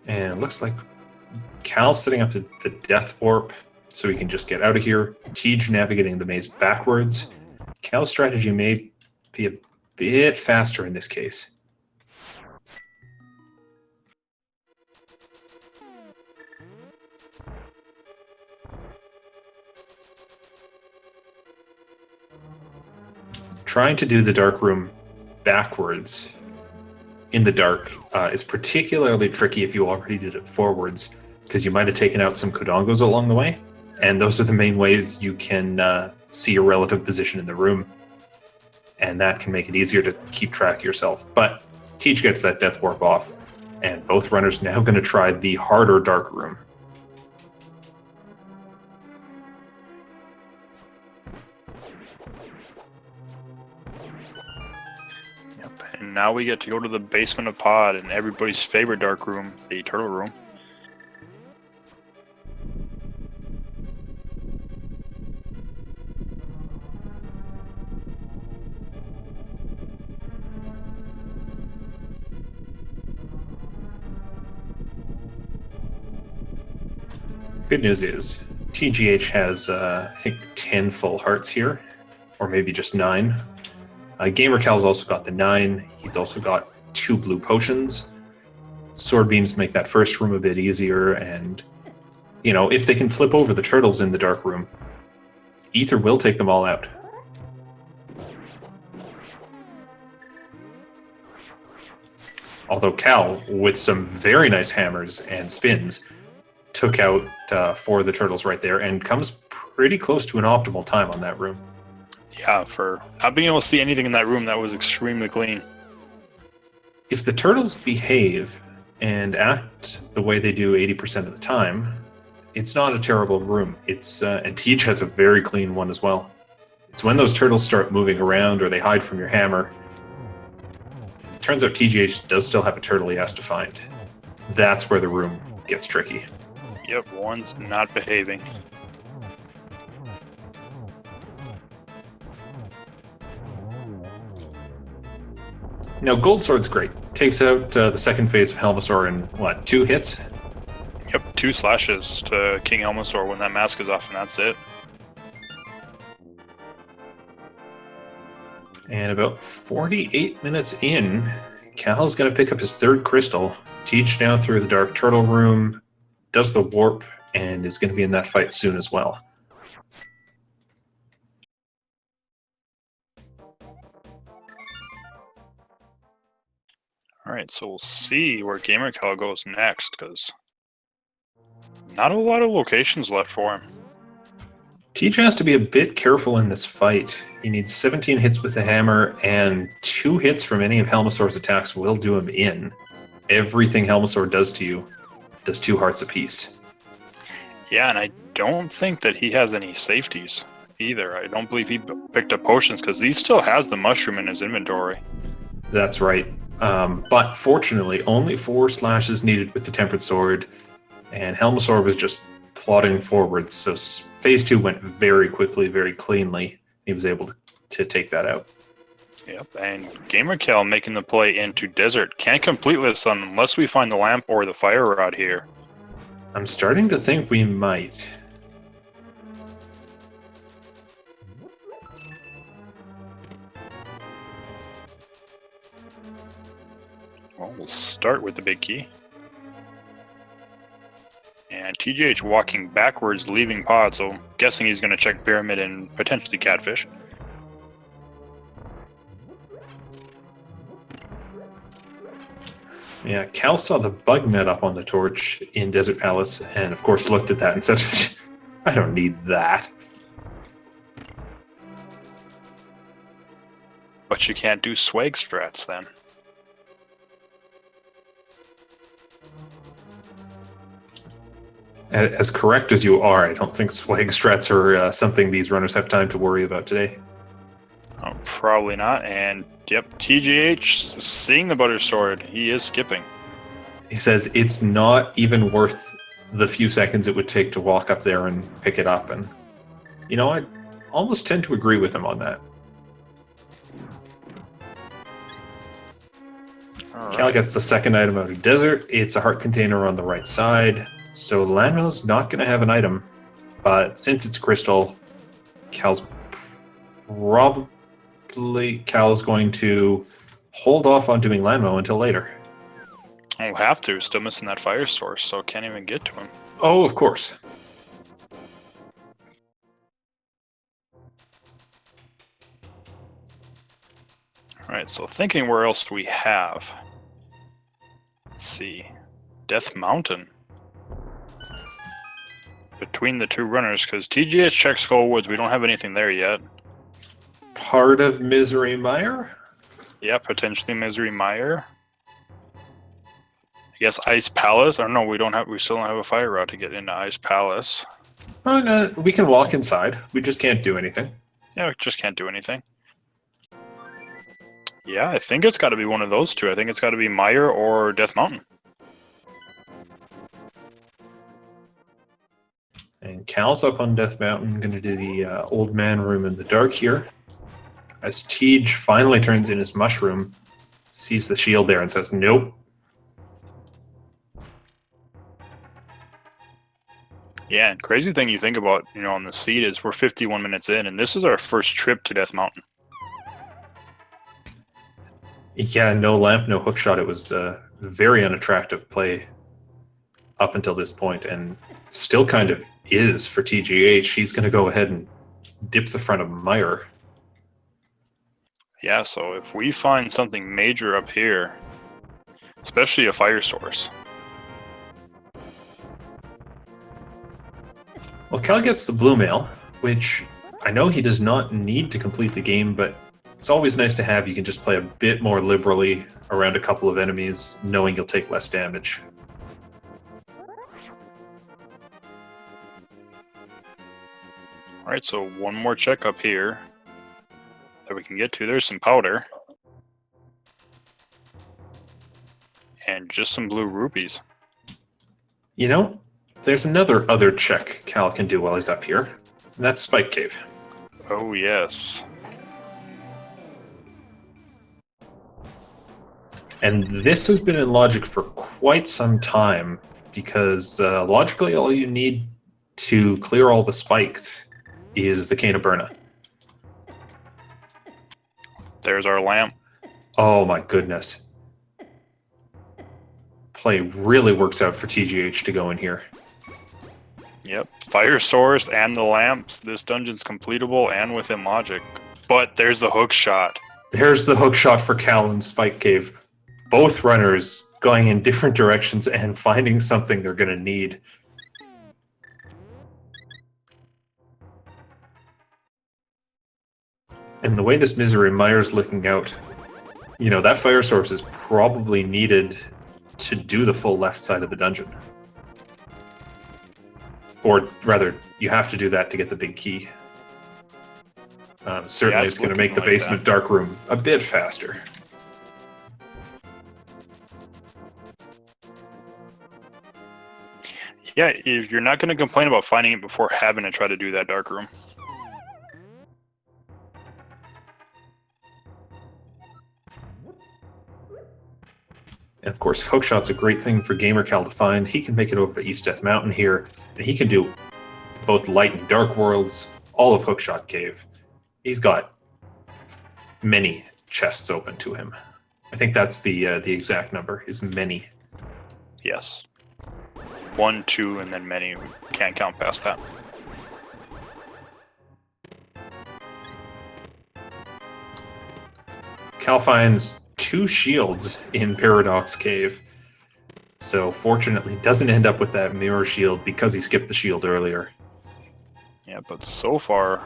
And it looks like Cal's setting up the death warp so he can just get out of here. Tej navigating the maze backwards. Cal's strategy may be a bit faster in this case. Trying to do the dark room backwards in the dark is particularly tricky if you already did it forwards, because you might have taken out some Kodongos along the way, and those are the main ways you can see your relative position in the room, and that can make it easier to keep track of yourself. But Tej gets that death warp off, and both runners now going to try the harder dark room. And now we get to go to the basement of Pod and everybody's favorite dark room, the turtle room. Good news is, TGH has, I think, 10 full hearts here, or maybe just 9. Gamercal's also got the 9. He's also got 2 blue potions. Sword beams make that first room a bit easier, and, you know, if they can flip over the turtles in the dark room, Ether will take them all out. Although Cal, with some very nice hammers and spins, took out 4 of the turtles right there and comes pretty close to an optimal time on that room. Yeah, for not being able to see anything in that room, that was extremely clean. If the turtles behave and act the way they do 80% of the time, it's not a terrible room. It's and Tej has a very clean one as well. It's when those turtles start moving around or they hide from your hammer. Turns out TGH does still have a turtle he has to find. That's where the room gets tricky. Yep, one's not behaving. Now, Gold Sword's great. Takes out the second phase of Helmasaur in, what, 2 hits? Yep, 2 slashes to King Helmasaur when that mask is off, and that's it. And about 48 minutes in, Cal's going to pick up his 3rd crystal. Tej now through the Dark Turtle room, does the warp, and is going to be in that fight soon as well. Alright, so we'll see where gamercal goes next, because not a lot of locations left for him. Tej has to be a bit careful in this fight. He needs 17 hits with the hammer, and 2 hits from any of Helmasaur's attacks will do him in. Everything Helmasaur does to you does 2 hearts apiece. Yeah, and I don't think that he has any safeties either. I don't believe he picked up potions, because he still has the mushroom in his inventory. That's right. But fortunately, only 4 slashes needed with the Tempered Sword, and Helmasaur was just plodding forwards, so Phase 2 went very quickly, very cleanly. He was able to take that out. Yep, and gamercal making the play into Desert. Can't complete this unless we find the lamp or the fire rod here. I'm starting to think we might. Well, we'll start with the big key. And TGH walking backwards, leaving Pod, so I'm guessing he's going to check Pyramid and potentially Catfish. Yeah, Cal saw the bug net up on the torch in Desert Palace, and of course looked at that and said, I don't need that. But you can't do swag strats then. As correct as you are, I don't think swag strats are something these runners have time to worry about today. Oh, probably not. And yep, TGH seeing the butter sword, he is skipping. He says it's not even worth the few seconds it would take to walk up there and pick it up. And, I almost tend to agree with him on that. Cal gets the second item out of Desert. It's a heart container on the right side. So Lano's not going to have an item. But since it's crystal, Cal's going to hold off on doing Lanmo until later. I'll have to. Still missing that fire source, so can't even get to him. Oh, of course. Alright, so thinking where else do we have? Let's see. Death Mountain. Between the two runners, because TGH checks Skull Woods, we don't have anything there yet. Part of Misery Mire? Yeah, potentially Misery Mire. I guess Ice Palace. I don't know. We still don't have a fire route to get into Ice Palace. Oh no, we can walk inside. We just can't do anything. Yeah, we just can't do anything. Yeah, I think it's got to be one of those two. I think it's got to be Mire or Death Mountain. And Cal's up on Death Mountain, going to do the old man room in the dark here. As Tej finally turns in his mushroom, sees the shield there and says, nope. Yeah, and crazy thing you think about, on the seed is we're 51 minutes in, and this is our first trip to Death Mountain. Yeah, no lamp, no hookshot. It was a very unattractive play up until this point, and still kind of is for TGH. He's going to go ahead and dip the front of Mire. Yeah, so if we find something major up here, especially a fire source. Well, Cal gets the blue mail, which I know he does not need to complete the game, but it's always nice to have. You can just play a bit more liberally around a couple of enemies, knowing you'll take less damage. Alright, so one more check up here that we can get to. There's some powder. And just some blue rupees. There's another check Cal can do while he's up here, and that's Spike Cave. Oh, yes. And this has been in Logic for quite some time, because logically all you need to clear all the spikes is the Cane of Burna. There's our lamp. Oh my goodness. Play really works out for TGH to go in here. Yep, fire source and the lamps. This dungeon's completable and within logic. But there's the hook shot. There's the hook shot for Cal and Spike Cave. Both runners going in different directions and finding something they're going to need. And the way this Misery Mire's looking out, that fire source is probably needed to do the full left side of the dungeon. Or rather, you have to do that to get the big key. Certainly it's going to make the basement dark room a bit faster. Yeah, if you're not going to complain about finding it before having to try to do that dark room. And of course, hookshot's a great thing for gamercal to find. He can make it over to East Death Mountain here, and he can do both light and dark worlds, all of Hookshot Cave. He's got many chests open to him. I think that's the exact number, is many. Yes. 1, 2, and then many. We can't count past that. Cal finds 2 shields in Paradox Cave. So fortunately doesn't end up with that mirror shield because he skipped the shield earlier. Yeah, but so far,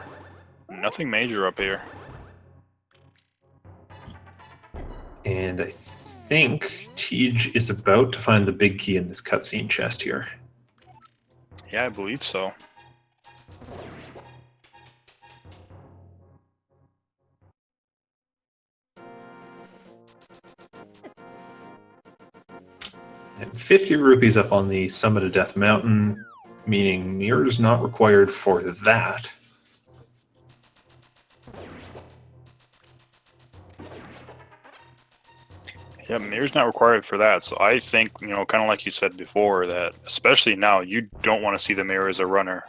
nothing major up here. And I think Tej is about to find the big key in this cutscene chest here. Yeah, I believe so. And 50 rupees up on the summit of Death Mountain, meaning mirrors not required for that. Yeah, mirror's not required for that. So I think, you know, kind of like you said before, that especially now, you don't want to see the mirror as a runner.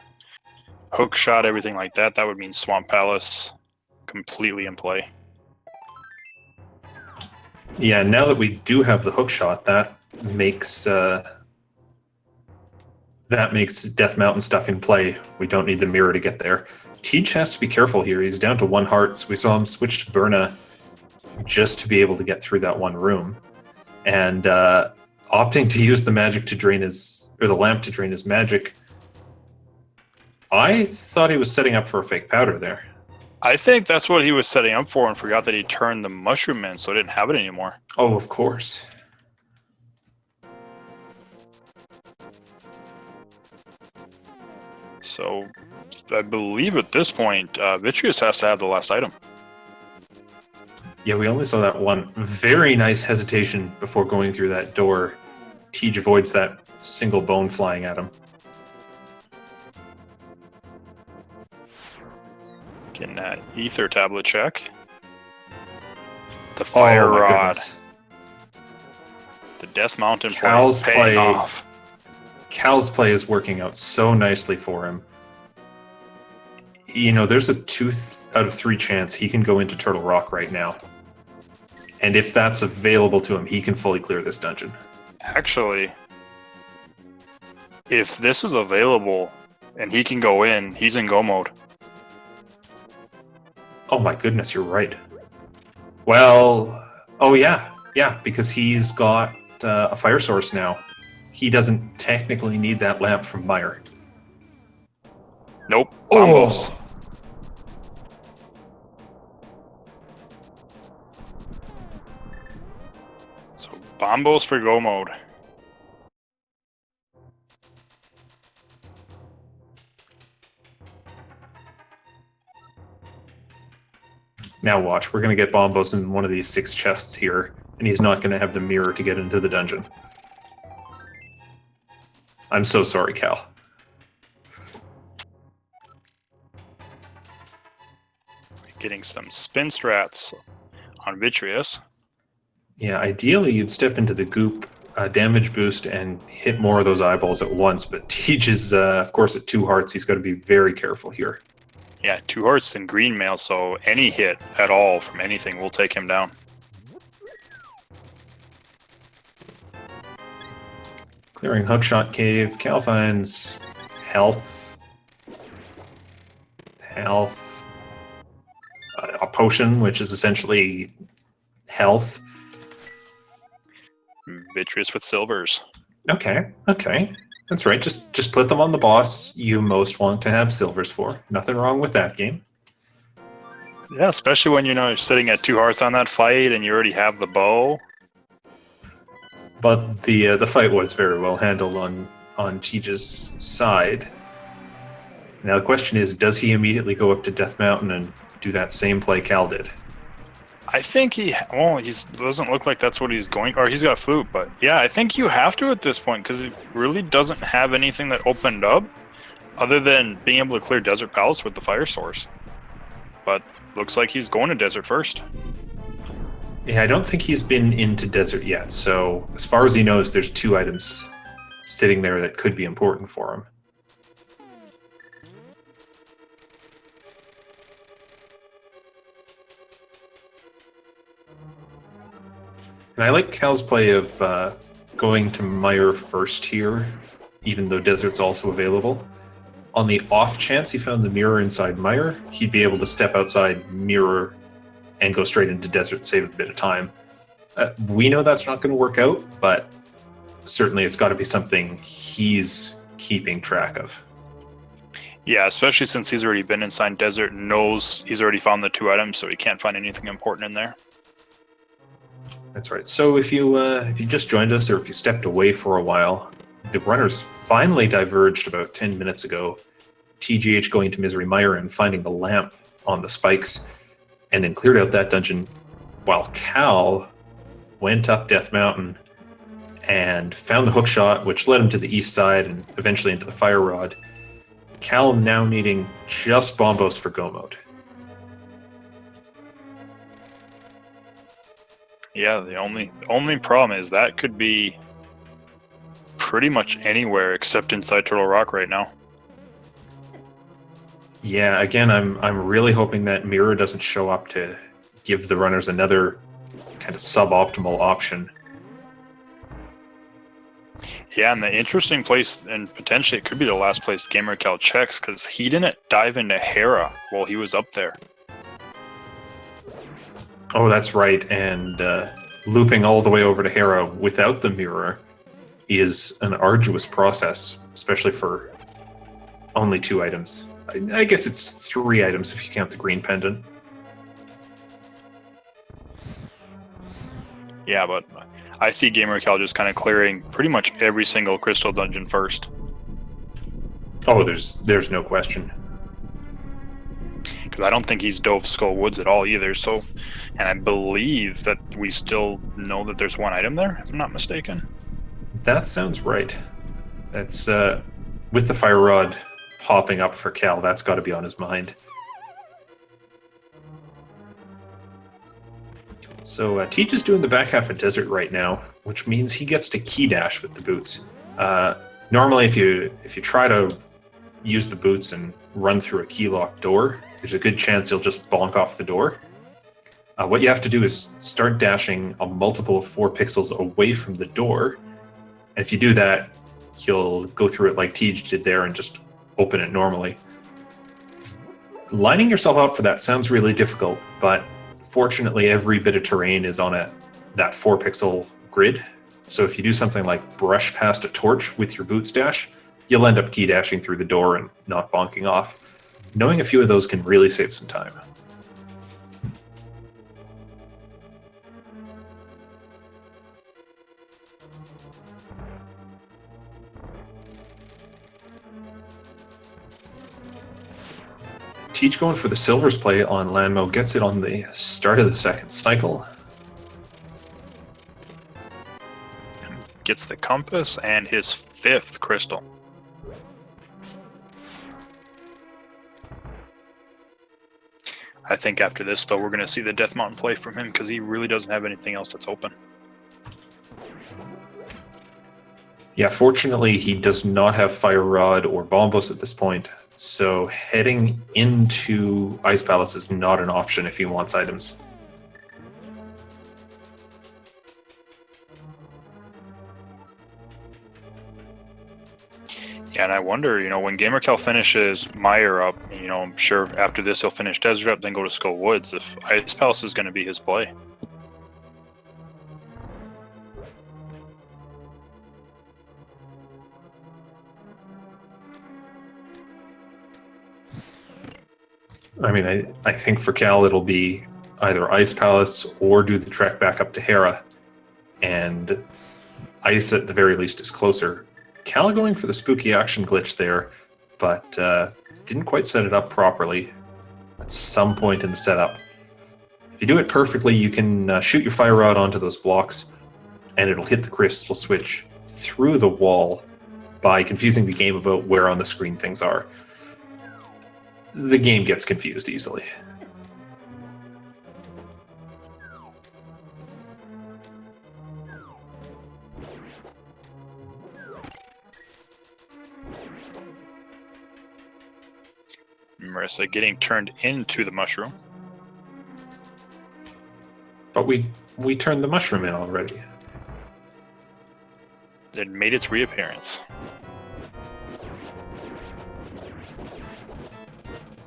Hook shot, everything like that, that would mean Swamp Palace completely in play. Yeah, now that we do have the hook shot, that makes Death Mountain stuff in play. We don't need the mirror to get there. Teach has to be careful here. He's down to 1 heart, so we saw him switch to Burna just to be able to get through that one room. And opting to use the magic to drain the lamp to drain his magic. I thought he was setting up for a fake powder there. I think that's what he was setting up for and forgot that he turned the mushroom in, so I didn't have it anymore. Oh, of course. So I believe at this point, Vitreous has to have the last item. Yeah, we only saw that one very nice hesitation before going through that door. Tej avoids that single bone flying at him. Can ether tablet check. The fire my rod. Goodness. The Death Mountain Cal's play is paying play- off. Cal's play is working out so nicely for him. You know, there's a 2 out of 3 chance he can go into Turtle Rock right now. And if that's available to him, he can fully clear this dungeon. Actually, if this is available and he can go in, he's in go mode. Oh my goodness, you're right. Well, oh yeah, because he's got a fire source now. He doesn't technically need that lamp from Meyer. Nope. Bombos. Oh. So Bombos for go mode. Now watch, we're going to get Bombos in one of these 6 chests here, and he's not going to have the mirror to get into the dungeon. I'm so sorry, Cal. Getting some spin strats on Vitreous. Yeah, ideally you'd step into the goop, damage boost, and hit more of those eyeballs at once, but Tej is, of course, at 2 hearts. He's got to be very careful here. Yeah, 2 hearts and green mail, so any hit at all from anything will take him down. Clearing Hookshot Cave. Cal finds health. A potion, which is essentially health. Vitreous with silvers. Okay. That's right. Just put them on the boss you most want to have silvers for. Nothing wrong with that game. Yeah, especially when you're sitting at 2 hearts on that fight and you already have the bow. But the fight was very well handled on Tej's side. Now the question is, does he immediately go up to Death Mountain and do that same play Cal did? I think he doesn't look like that's what he's going, or he's got flute, but yeah, I think you have to at this point because he really doesn't have anything that opened up other than being able to clear Desert Palace with the fire source. But looks like he's going to Desert first. Yeah, I don't think he's been into Desert yet, so as far as he knows, there's 2 items sitting there that could be important for him. And I like Cal's play of going to Meyer first here, even though Desert's also available. On the off chance he found the mirror inside Meyer, he'd be able to step outside Mirror and go straight into Desert, save a bit of time. We know that's not going to work out, but certainly it's got to be something he's keeping track of. Yeah, especially since he's already been inside Desert and knows he's already found the 2 items, so he can't find anything important in there. That's right. So if you just joined us or if you stepped away for a while, the runners finally diverged about 10 minutes ago. TGH going to Misery Mire and finding the lamp on the spikes, and then cleared out that dungeon, while Cal went up Death Mountain and found the hook shot, which led him to the east side and eventually into the fire rod. Cal now needing just Bombos for go mode. Yeah, the only problem is that could be pretty much anywhere except inside Turtle Rock right now. Yeah, again, I'm really hoping that Mirror doesn't show up to give the runners another kind of suboptimal option. Yeah, and the interesting place, and potentially it could be the last place gamercal checks, because he didn't dive into Hera while he was up there. Oh, that's right, and looping all the way over to Hera without the mirror is an arduous process, especially for only 2 items. I guess it's 3 items if you count the green pendant. Yeah, but I see gamercal just kind of clearing pretty much every single crystal dungeon first. Oh, there's no question. Because I don't think he's dove Skull Woods at all either. So, and I believe that we still know that there's 1 item there, if I'm not mistaken. That sounds right. That's with the fire rod popping up for Cal. That's got to be on his mind. So Teach is doing the back half of Desert right now, which means he gets to key dash with the boots. Normally, if you try to use the boots and run through a key lock door, there's a good chance you'll just bonk off the door. What you have to do is start dashing a multiple of 4 pixels away from the door, and if you do that, you'll go through it like Tej did there and just open it normally. Lining yourself up for that sounds really difficult, but fortunately every bit of terrain is on that 4 pixel grid, so if you do something like brush past a torch with your boots dash, you'll end up key dashing through the door and not bonking off. Knowing a few of those can really save some time. Teach going for the Silver's play on Landmo gets it on the start of the 2nd cycle. Gets the compass and his 5th crystal. I think after this, though, we're going to see the Death Mountain play from him because he really doesn't have anything else that's open. Yeah, fortunately, he does not have Fire Rod or Bombos at this point, so heading into Ice Palace is not an option if he wants items. Yeah, and I wonder, when gamercal finishes Mire up, I'm sure after this he'll finish Desert up, then go to Skull Woods, if Ice Palace is going to be his play. I mean, I think for Cal it'll be either Ice Palace or do the trek back up to Hera, and Ice at the very least is closer. Cal going for the spooky action glitch there, but didn't quite set it up properly at some point in the setup. If you do it perfectly, you can shoot your fire rod onto those blocks, and it'll hit the crystal switch through the wall by confusing the game about where on the screen things are. The game gets confused easily. Marissa getting turned into the mushroom. But we turned the mushroom in already. It made its reappearance.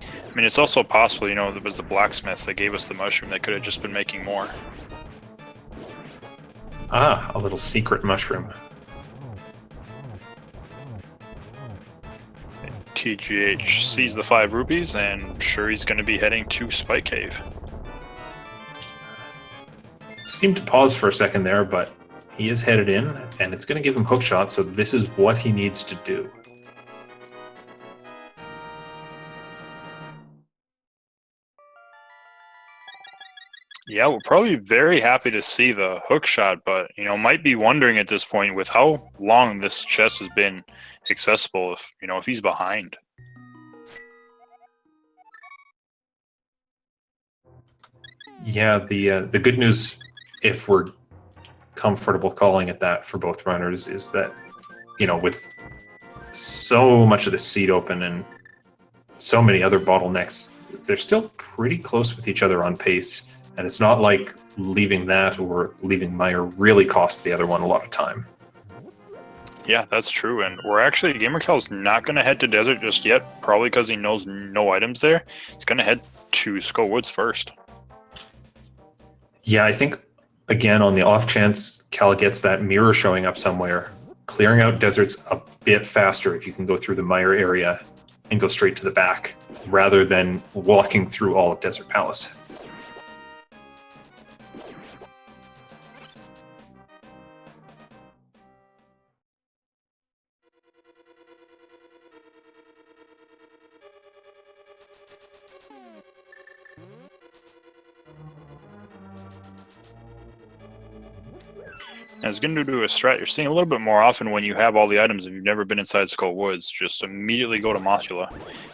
I mean, it's also possible, there was the blacksmith that gave us the mushroom that could have just been making more. Ah, a little secret mushroom. TGH sees the 5 rupees, and sure he's going to be heading to Spike Cave. Seemed to pause for a second there, but He is headed in, and it's going to give him hookshot, so this is what he needs to do. Yeah, we're probably very happy to see the hook shot, but might be wondering at this point with how long this chest has been accessible if he's behind. Yeah, the good news, if we're comfortable calling it that for both runners, is that with so much of the seat open and so many other bottlenecks, they're still pretty close with each other on pace, and it's not like leaving that or leaving Meyer really cost the other one a lot of time. Yeah, that's true, and we're actually, gamercal's not going to head to Desert just yet, probably because he knows no items there. He's going to head to Skull Woods first. Yeah, I think, again, on the off chance Cal gets that mirror showing up somewhere, clearing out Desert's a bit faster if you can go through the Meyer area and go straight to the back, rather than walking through all of Desert Palace. As going to do a strat you're seeing a little bit more often when you have all the items if you've never been inside Skull Woods. Just immediately go to Mothula.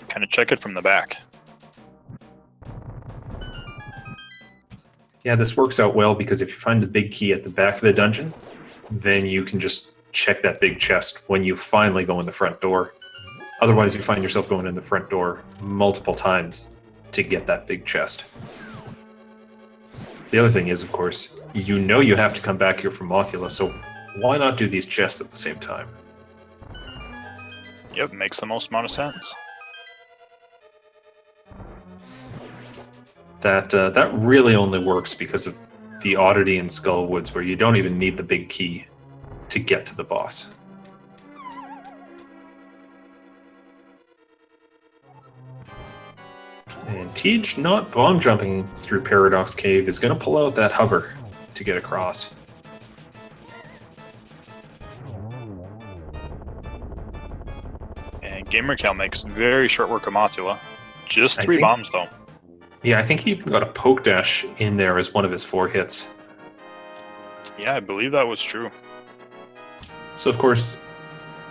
Kind of check it from the back. Yeah, this works out well because if you find the big key at the back of the dungeon, then you can just check that big chest when you finally go in the front door. Otherwise, you find yourself going in the front door multiple times to get that big chest. The other thing is, of course, you have to come back here from Mothula, so why not do these chests at the same time? Yep, makes the most amount of sense. That really only works because of the oddity in Skull Woods, where you don't even need the big key to get to the boss. And Tej, not bomb jumping through Paradox Cave, is going to pull out that hover to get across. And gamercal makes very short work of Mothula. Just 3 bombs, though. Yeah, I think he even got a poke dash in there as one of his 4 hits. Yeah, I believe that was true. So, of course,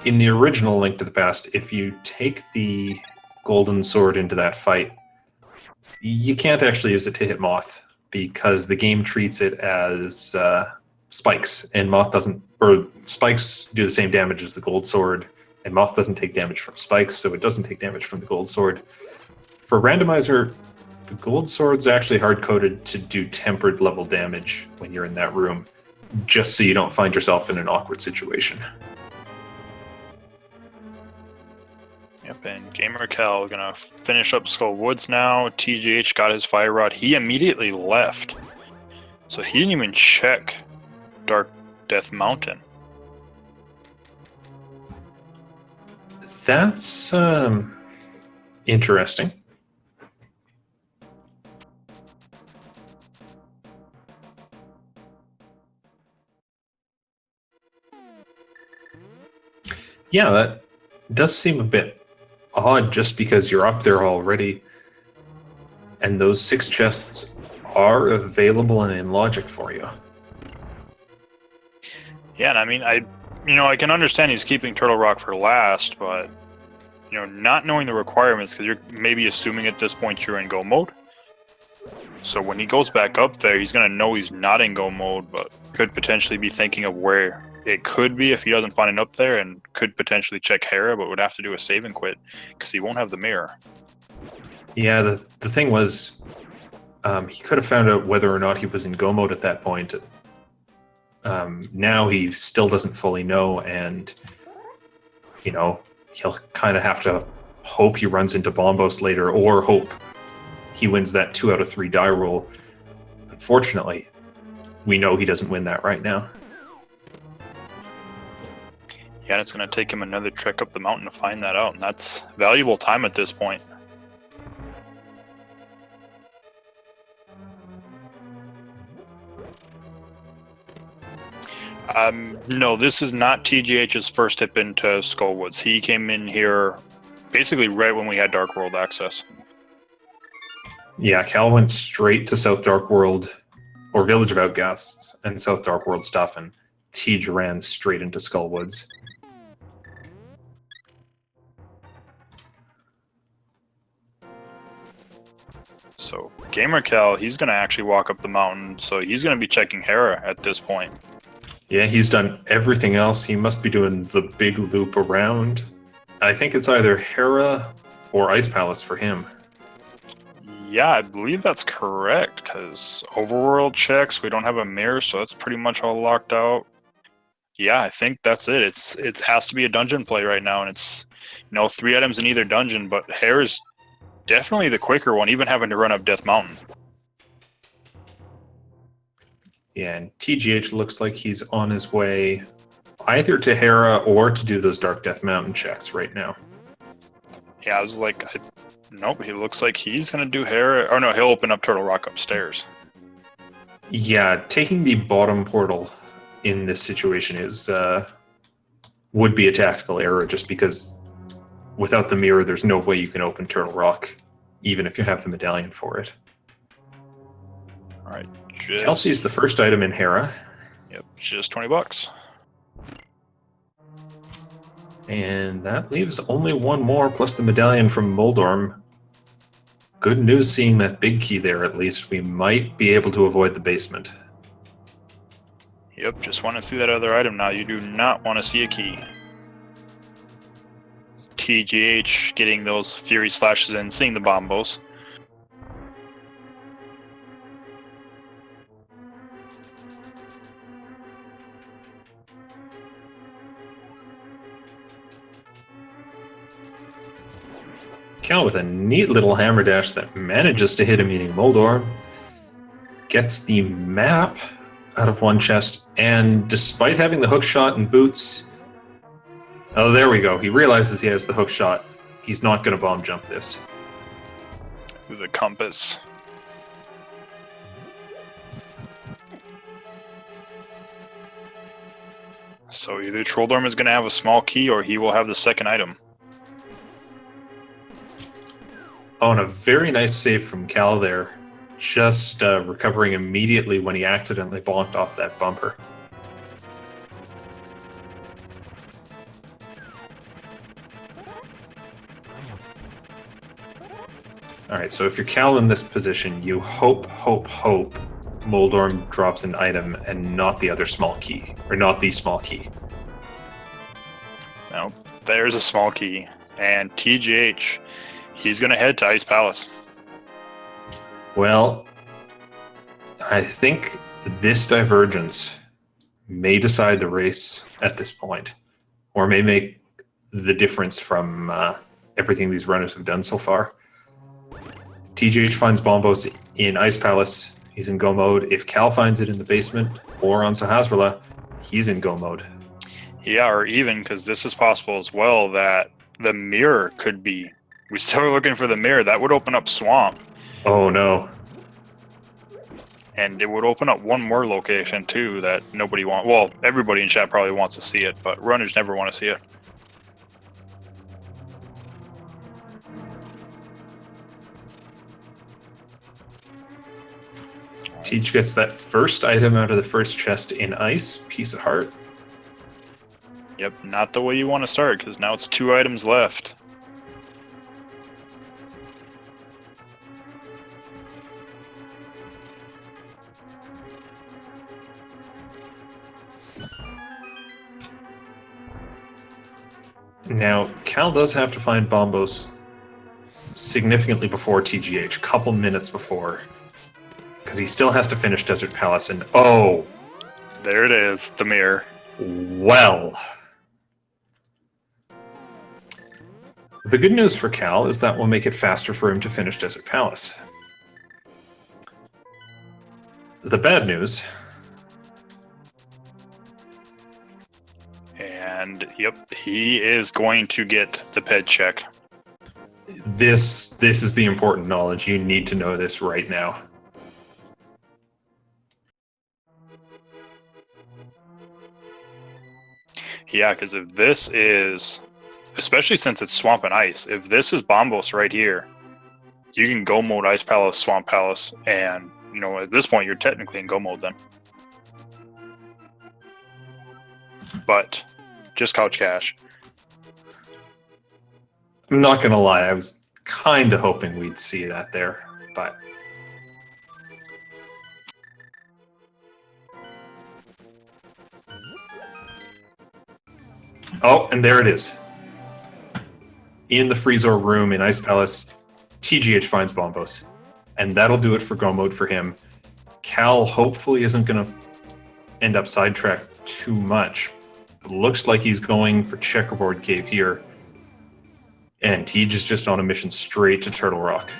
in the original Link to the Past, if you take the golden sword into that fight, you can't actually use it to hit Moth because the game treats it as spikes, and Moth doesn't, or spikes do the same damage as the gold sword, and Moth doesn't take damage from spikes, so it doesn't take damage from the gold sword. For Randomizer, the gold sword's actually hard-coded to do tempered level damage when you're in that room, just so you don't find yourself in an awkward situation. Yep, and gamercal gonna finish up Skull Woods now. TGH got his fire rod. He immediately left. So he didn't even check Dark Death Mountain. That's interesting. Yeah, that does seem a bit odd just because you're up there already, and those 6 chests are available and in logic for you. Yeah, and I mean, I can understand he's keeping Turtle Rock for last, but not knowing the requirements, because you're maybe assuming at this point you're in go mode. So when he goes back up there, he's gonna know he's not in go mode, but could potentially be thinking of where it could be if he doesn't find it up there, and could potentially check Hera, but would have to do a save and quit because he won't have the mirror. Yeah, the thing was, he could have found out whether or not he was in go mode at that point. Now he still doesn't fully know, and he'll kind of have to hope he runs into Bombos later, or hope he wins that 2 out of 3 die roll. Unfortunately, we know he doesn't win that right now. Yeah, and it's going to take him another trek up the mountain to find that out, and that's valuable time at this point. No, this is not TGH's first tip into Skullwoods. He came in here basically right when we had Dark World access. Yeah, Cal went straight to South Dark World, or Village of Outcasts, and South Dark World stuff, and Tej ran straight into Skullwoods. So gamercal, he's going to actually walk up the mountain, so he's going to be checking Hera at this point. Yeah, he's done everything else. He must be doing the big loop around. I think it's either Hera or Ice Palace for him. Yeah, I believe that's correct, because overworld checks, we don't have a mirror, so that's pretty much all locked out. Yeah, I think that's it. It has to be a dungeon play right now, and it's 3 items in either dungeon, but Hera's definitely the quicker one, even having to run up Death Mountain. Yeah, and TGH looks like he's on his way either to Hera or to do those Dark Death Mountain checks right now. Yeah, I was like, nope, he looks like he's going to do Hera. Or no, he'll open up Turtle Rock upstairs. Yeah, taking the bottom portal in this situation is would be a tactical error, just because without the mirror, there's no way you can open Turtle Rock, even if you have the medallion for it. All right. Kelsey's the first item in Hera. Yep, just $20. And that leaves only one more, plus the medallion from Moldorm. Good news seeing that big key there, at least. We might be able to avoid the basement. Yep, just want to see that other item now. You do not want to see a key. TGH getting those Fury Slashes in, seeing the Bombos. Cal with a neat little hammer dash that manages to hit a meeting Moldor. Gets the map out of one chest, and despite having the hook shot and boots... Oh, there we go. He realizes he has the hook shot. He's not going to bomb jump this. The compass. So either Trolldorm is going to have a small key, or he will have the second item. Oh, and a very nice save from Cal there. Just recovering immediately when he accidentally bonked off that bumper. Alright, so if you're Cal in this position, you hope Moldorm drops an item and not the other small key. Or not the small key. Now, there's a small key. And TGH, he's going to head to Ice Palace. Well, I think this divergence may decide the race at this point. Or may make the difference from everything these runners have done so far. TGH finds Bombos in Ice Palace, he's in go mode. If Cal finds it in the basement or on Sahasrahla, he's in go mode. Yeah, or even, because this is possible as well, that the mirror could be... We still are looking for the mirror. That would open up Swamp. Oh no. And it would open up one more location too that nobody wants. Well, everybody in chat probably wants to see it, but runners never want to see it. Teach gets that first item out of the first chest in ice. Piece of heart. Yep, not the way you want to start, because now it's 2 items left. Now, Cal does have to find Bombos significantly before TGH, couple minutes before. Because he still has to finish Desert Palace, and oh! There it is, the mirror. Well. The good news for Cal is that will make it faster for him to finish Desert Palace. The bad news... And, yep, he is going to get the ped check. This is the important knowledge. You need to know this right now. Yeah, because if this is, especially since it's Swamp and Ice, if this is Bombos right here, you can go mode Ice Palace, Swamp Palace, and you know at this point you're technically in go mode then. But just couch cash. I'm not gonna lie, I was kind of hoping we'd see that there, but oh, and there it is. In the Freezor room in Ice Palace, TGH finds Bombos. And that'll do it for go mode for him. Cal hopefully isn't going to end up sidetracked too much. It looks like he's going for Checkerboard Cave here. And Tej is just on a mission straight to Turtle Rock.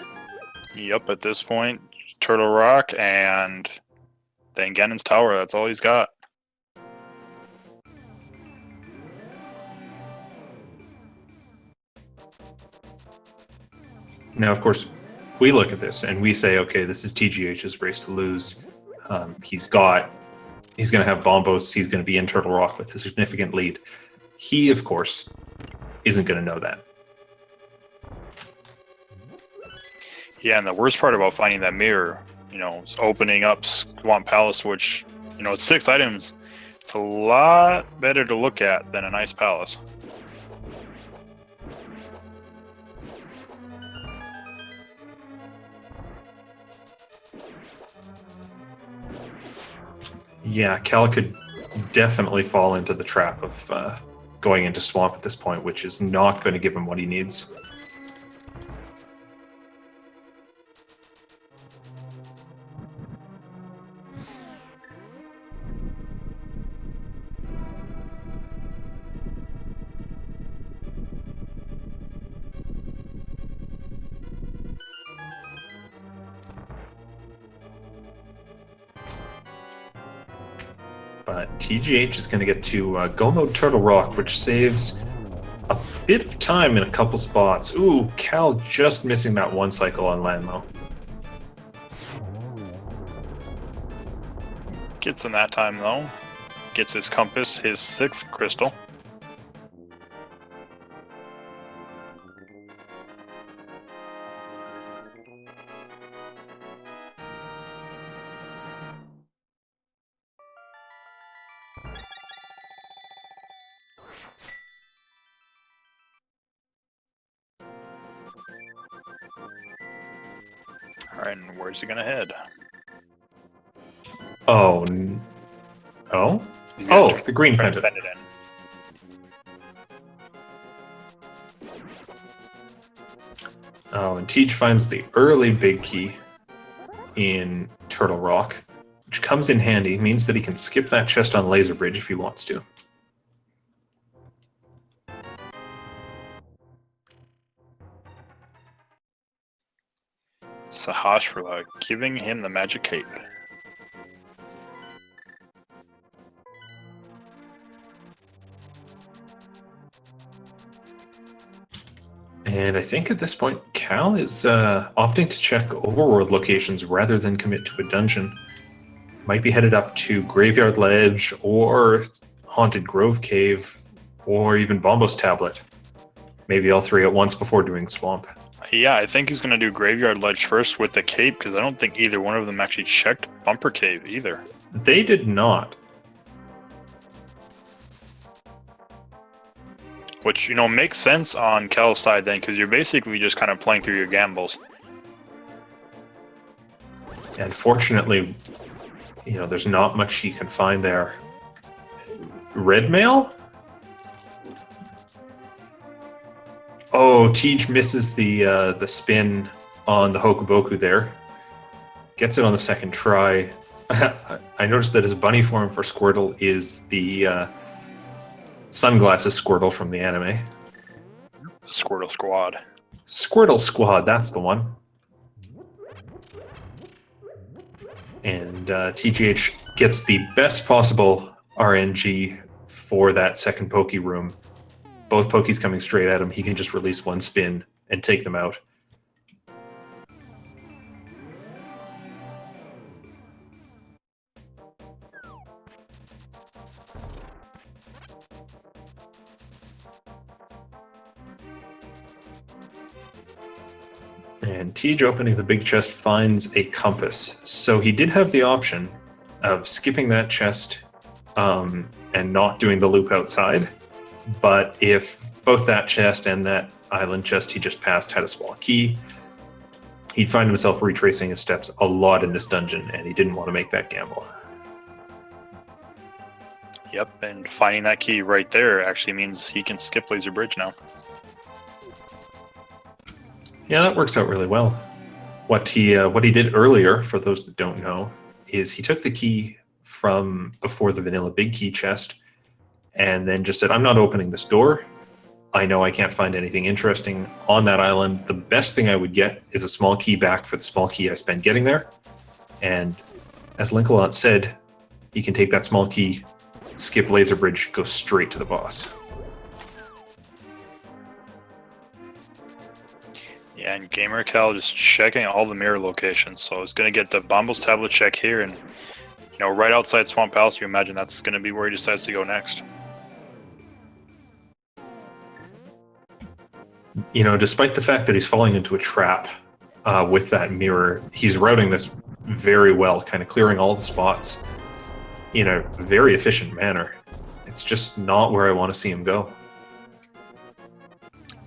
Yep, at this point, Turtle Rock and then Ganon's Tower. That's all he's got. Now, of course, we look at this and we say, okay, this is TGH's race to lose. He's going to have Bombos. He's going to be in Turtle Rock with a significant lead. He, of course, isn't going to know that. Yeah, and the worst part about finding that mirror, you know, is opening up Swamp Palace, which, you know, it's 6 items. It's a lot better to look at than a nice palace. Yeah, Cal could definitely fall into the trap of going into Swamp at this point, which is not going to give him what he needs. But TGH is going to get to go mode Turtle Rock, which saves a bit of time in a couple spots. Ooh, Cal just missing that one cycle on Landmo. Gets in that time, though. Gets his compass, his 6th crystal. Alright, and where's he gonna head? Oh. Oh? Oh, the green pendant. Oh, and Tej finds the early big key in Turtle Rock, which comes in handy. Means that he can skip that chest on Laser Bridge if he wants to. Sahasrara giving him the magic cape. And I think at this point, Cal is opting to check overworld locations rather than commit to a dungeon. Might be headed up to Graveyard Ledge or Haunted Grove Cave or even Bombos Tablet. Maybe all 3 at once before doing Swamp. Yeah, I think he's going to do Graveyard Ledge first with the cape, because I don't think either one of them actually checked Bumper Cave either. They did not. Which, you know, makes sense on Cal's side then, because you're basically just kind of playing through your gambles. Unfortunately, you know, there's not much you can find there. Red mail? Oh, Tej misses the spin on the Hokuboku there. Gets it on the second try. I noticed that his bunny form for Squirtle is the sunglasses Squirtle from the anime. The Squirtle Squad. Squirtle Squad, that's the one. And TGH gets the best possible RNG for that second Poke room. Both Pokeys coming straight at him, he can just release one spin and take them out. And TJ opening the big chest finds a compass. So he did have the option of skipping that chest and not doing the loop outside. But if both that chest and that island chest he just passed had a small key, he'd find himself retracing his steps a lot in this dungeon, and he didn't want to make that gamble. Yep, and finding that key right there actually means he can skip Laser Bridge now. Yeah, that works out really well. What he did earlier, for those that don't know, is he took the key from before the vanilla big key chest and then just said, I'm not opening this door. I know I can't find anything interesting on that island. The best thing I would get is a small key back for the small key I spent getting there. And as Linkalot said, he can take that small key, skip Laser Bridge, go straight to the boss. Yeah, and gamercal just checking all the mirror locations. So it's going to get the Bombos tablet check here, and right outside Swamp Palace, you imagine that's going to be where he decides to go next. Despite the fact that he's falling into a trap with that mirror, he's routing this very well, kind of clearing all the spots in a very efficient manner. It's just not where I want to see him go.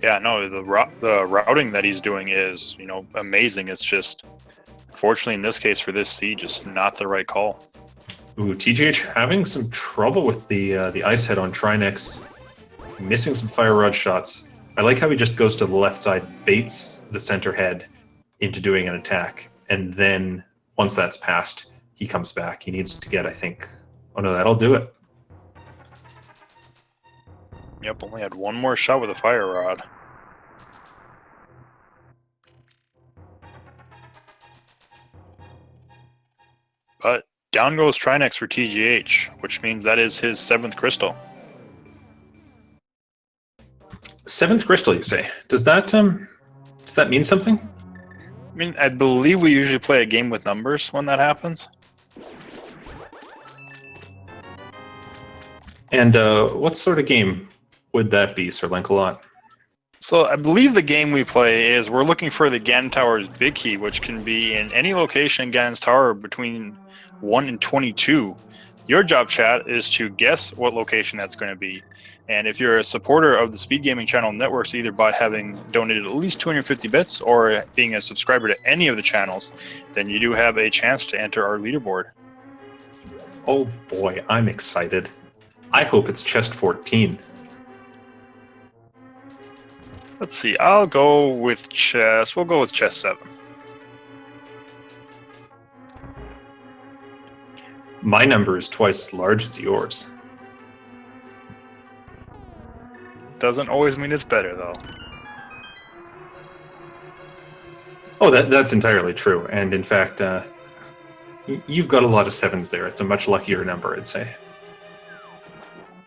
Yeah, no, the routing that he's doing is, amazing. It's just, fortunately in this case for this siege, just not the right call. Ooh, TGH having some trouble with the ice head on Trinex, missing some fire rod shots. I like how he just goes to the left side, baits the center head into doing an attack, and then once that's passed, he comes back. He needs to get, I think, oh no, that'll do it. Yep, only had one more shot with a fire rod. But down goes Trinex for TGH, which means that is his 7th crystal. 7th crystal, you say? Does that mean something? I mean, I believe we usually play a game with numbers when that happens. And what sort of game would that be, Sir Lancelot? So I believe the game we play is we're looking for the Ganon Tower's big key, which can be in any location in Ganon's Tower between 1 and 22. Your job, chat, is to guess what location that's going to be. And if you're a supporter of the Speed Gaming Channel networks, either by having donated at least 250 bits or being a subscriber to any of the channels, then you do have a chance to enter our leaderboard. Oh boy, I'm excited. I hope it's chest 14. Let's see, I'll go with chest. We'll go with chest 7. My number is twice as large as yours. Doesn't always mean it's better, though. Oh, that's entirely true. And in fact, you've got a lot of 7s there. It's a much luckier number, I'd say.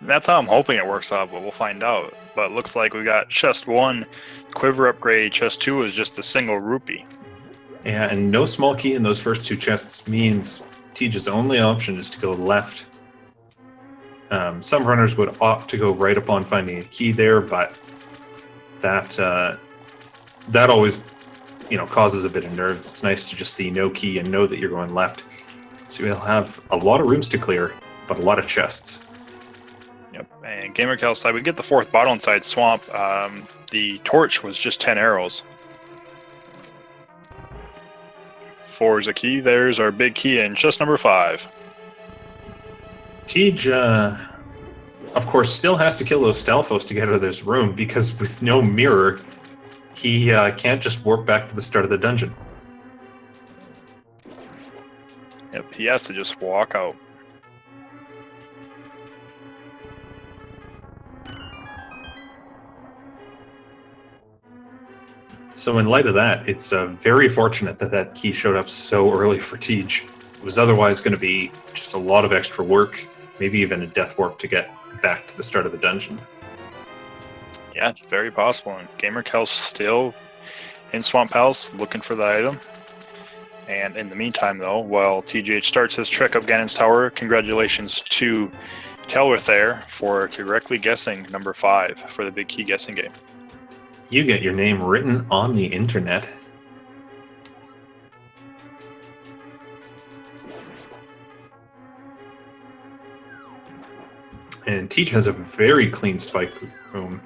That's how I'm hoping it works out, but we'll find out. But it looks like we got chest 1, quiver upgrade. Chest 2 is just a single rupee. Yeah, and no small key in those first 2 chests means Tej's only option is to go left. Some runners would opt to go right upon finding a key there, but that always, causes a bit of nerves. It's nice to just see no key and know that you're going left. So you'll have a lot of rooms to clear, but a lot of chests. Yep, and gamercal side, we get the 4th bottle inside swamp. The torch was just 10 arrows. 4 is a key. There's our big key in chest number 5. Tej, of course, still has to kill those Stalfos to get out of this room, because with no mirror, he can't just warp back to the start of the dungeon. Yep, he has to just walk out. So in light of that, it's very fortunate that that key showed up so early for Tej. It was otherwise going to be just a lot of extra work, maybe even a death warp to get back to the start of the dungeon. Yeah, it's very possible. And gamercal's still in Swamp Palace looking for the item. And in the meantime, though, while TGH starts his trek up Ganon's Tower, congratulations to Telworth there for correctly guessing number 5 for the big key guessing game. You get your name written on the internet. And Teach has a very clean spike room,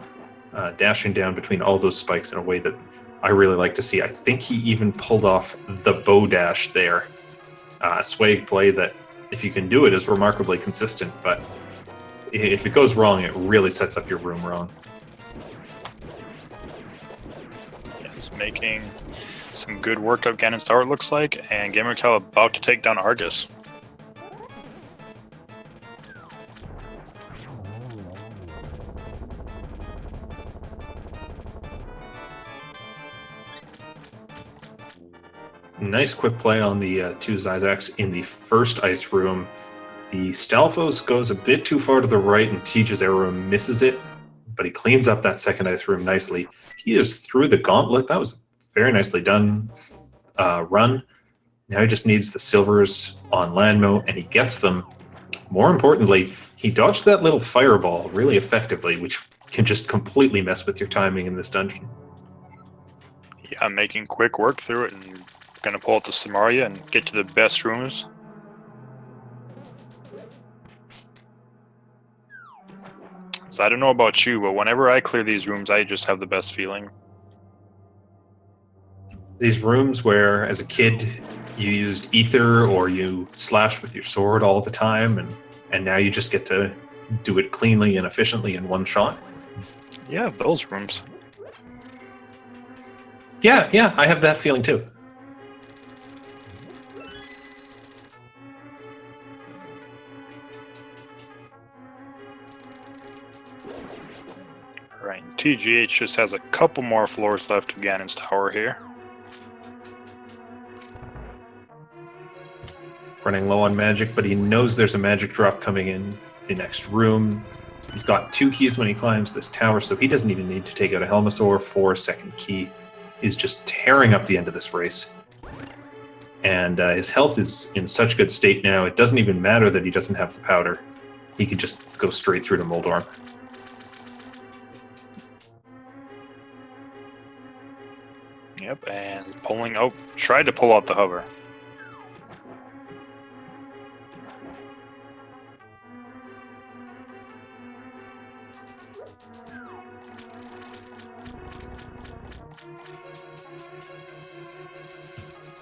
dashing down between all those spikes in a way that I really like to see. I think he even pulled off the bow dash there. Swag play that, if you can do it, is remarkably consistent, but if it goes wrong, it really sets up your room wrong. Yeah, he's making some good work of Ganon's tower, it looks like, and gamercal about to take down Argus. Nice quick play on the two Zyzacs in the first ice room. The Stalfos goes a bit too far to the right, and Teach's arrow misses it, but he cleans up that second ice room nicely. He is through the gauntlet. That was very nicely done run. Now he just needs the silvers on Landmo, and he gets them. More importantly, he dodged that little fireball really effectively, which can just completely mess with your timing in this dungeon. Yeah, making quick work through it, and gonna pull out the Samaria and get to the best rooms. So I don't know about you, but whenever I clear these rooms, I just have the best feeling. These rooms where, as a kid, you used ether or you slashed with your sword all the time, and now you just get to do it cleanly and efficiently in one shot. Yeah, those rooms. Yeah, I have that feeling too. Right, TGH just has a couple more floors left of Ganon's tower here. Running low on magic, but he knows there's a magic drop coming in the next room. He's got 2 keys when he climbs this tower, so he doesn't even need to take out a Helmasaur for a second key. He's just tearing up the end of this race. And his health is in such good state now, it doesn't even matter that he doesn't have the powder. He can just go straight through to Moldorm. Yep, and pulling out, tried to pull out the hover.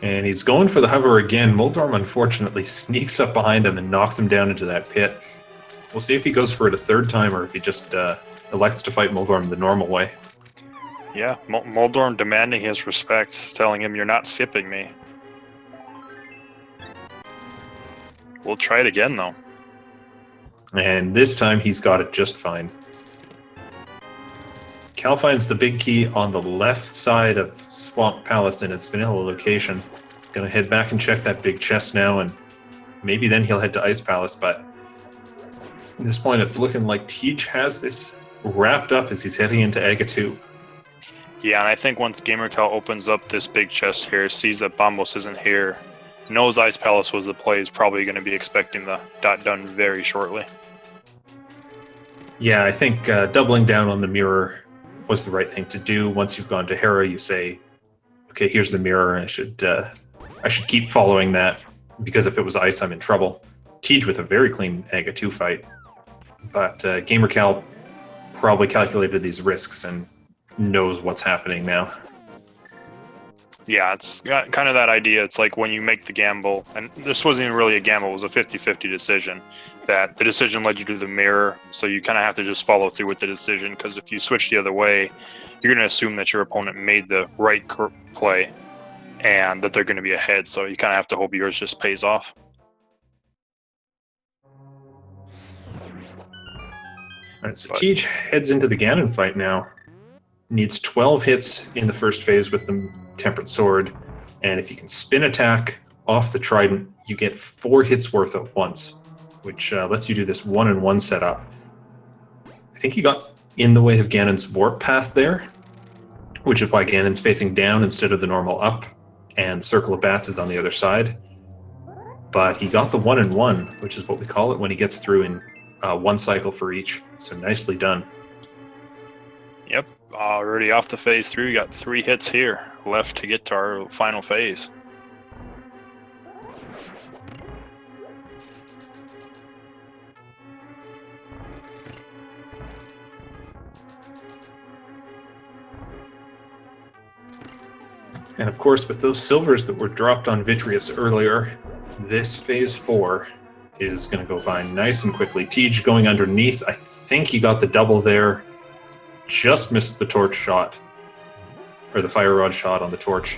And he's going for the hover again. Moldorm unfortunately sneaks up behind him and knocks him down into that pit. We'll see if he goes for it a third time or if he just elects to fight Moldorm the normal way. Yeah, Moldorm demanding his respect, telling him, "You're not sipping me." We'll try it again, though. And this time he's got it just fine. Cal finds the big key on the left side of Swamp Palace in its vanilla location. Gonna head back and check that big chest now, and maybe then he'll head to Ice Palace, but at this point it's looking like Teach has this wrapped up as he's heading into Aga 2. Yeah, and I think once gamercal opens up this big chest here, sees that Bombos isn't here, knows Ice Palace was the play, is probably going to be expecting the dot done very shortly. Yeah, I think doubling down on the mirror was the right thing to do. Once you've gone to Hera, you say, okay, here's the mirror. I should keep following that, because if it was Ice, I'm in trouble. Teach with a very clean Aga 2 fight, but gamercal probably calculated these risks and knows what's happening now. Yeah, it's got kind of that idea. It's like when you make the gamble, and this wasn't even really a gamble, it was a 50-50 decision, that the decision led you to the mirror, so you kind of have to just follow through with the decision, because if you switch the other way, you're going to assume that your opponent made the right play and that they're going to be ahead, so you kind of have to hope yours just pays off. Alright, so Teach heads into the Ganon fight now. Needs 12 hits in the first phase with the Temperate Sword, and if you can spin attack off the Trident, you get 4 hits worth at once, which lets you do this 1-in-1 setup. I think he got in the way of Ganon's warp path there, which is why Ganon's facing down instead of the normal up, and Circle of Bats is on the other side. But he got the 1-in-1, which is what we call it when he gets through in 1 cycle for each, so nicely done. Yep, already off the phase 3, we got 3 hits here left to get to our final phase. And of course, with those silvers that were dropped on Vitreous earlier, this phase 4 is going to go by nice and quickly. Tej going underneath. I think he got the double there. Just missed the torch shot, or the fire rod shot on the torch.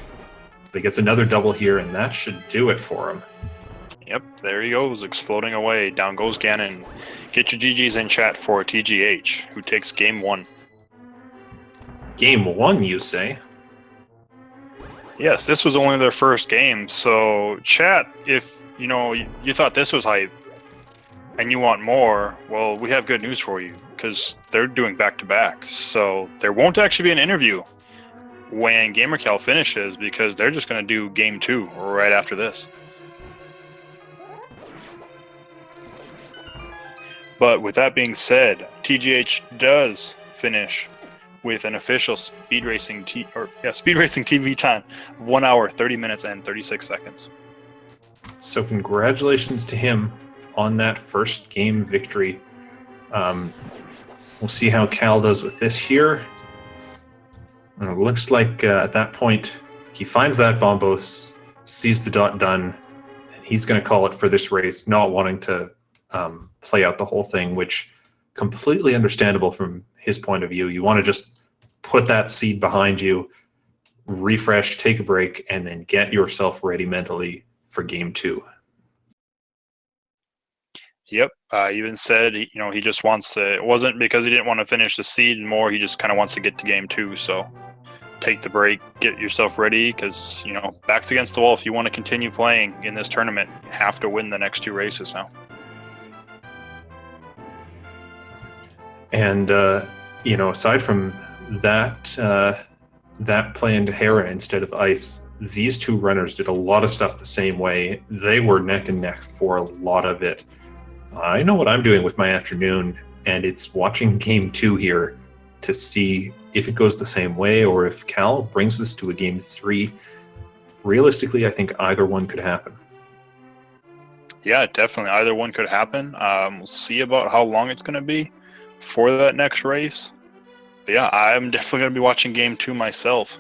But he gets another double here, and that should do it for him. Yep, there he goes, exploding away. Down goes Ganon. Get your GGs in chat for TGH, who takes game 1. Game 1, you say? Yes, this was only their first game, so chat, if you thought this was hype and you want more, well, we have good news for you, because they're doing back-to-back. So there won't actually be an interview when gamercal finishes, because they're just going to do game 2 right after this. But with that being said, TGH does finish with an official speed racing TV time of 1 hour, 30 minutes, and 36 seconds. So congratulations to him on that first game victory. We'll see how Cal does with this here. And it looks like at that point, he finds that Bombos, sees the dot done, and he's going to call it for this race, not wanting to play out the whole thing, which completely understandable from his point of view. You want to just put that seed behind you, refresh, take a break, and then get yourself ready mentally for game 2. Yep, even said he just wants to. It wasn't because he didn't want to finish the seed, more he just kind of wants to get to game 2. So take the break, get yourself ready, because back's against the wall. If you want to continue playing in this tournament, you have to win the next 2 races now. And aside from that play into Hera instead of Ice, these 2 runners did a lot of stuff the same way. They were neck and neck for a lot of it. I know what I'm doing with my afternoon, and it's watching game 2 here to see if it goes the same way, or if Cal brings this to a game 3. Realistically, I think either one could happen. Yeah, definitely. Either one could happen. We'll see about how long it's going to be for that next race. But yeah, I'm definitely going to be watching game 2 myself.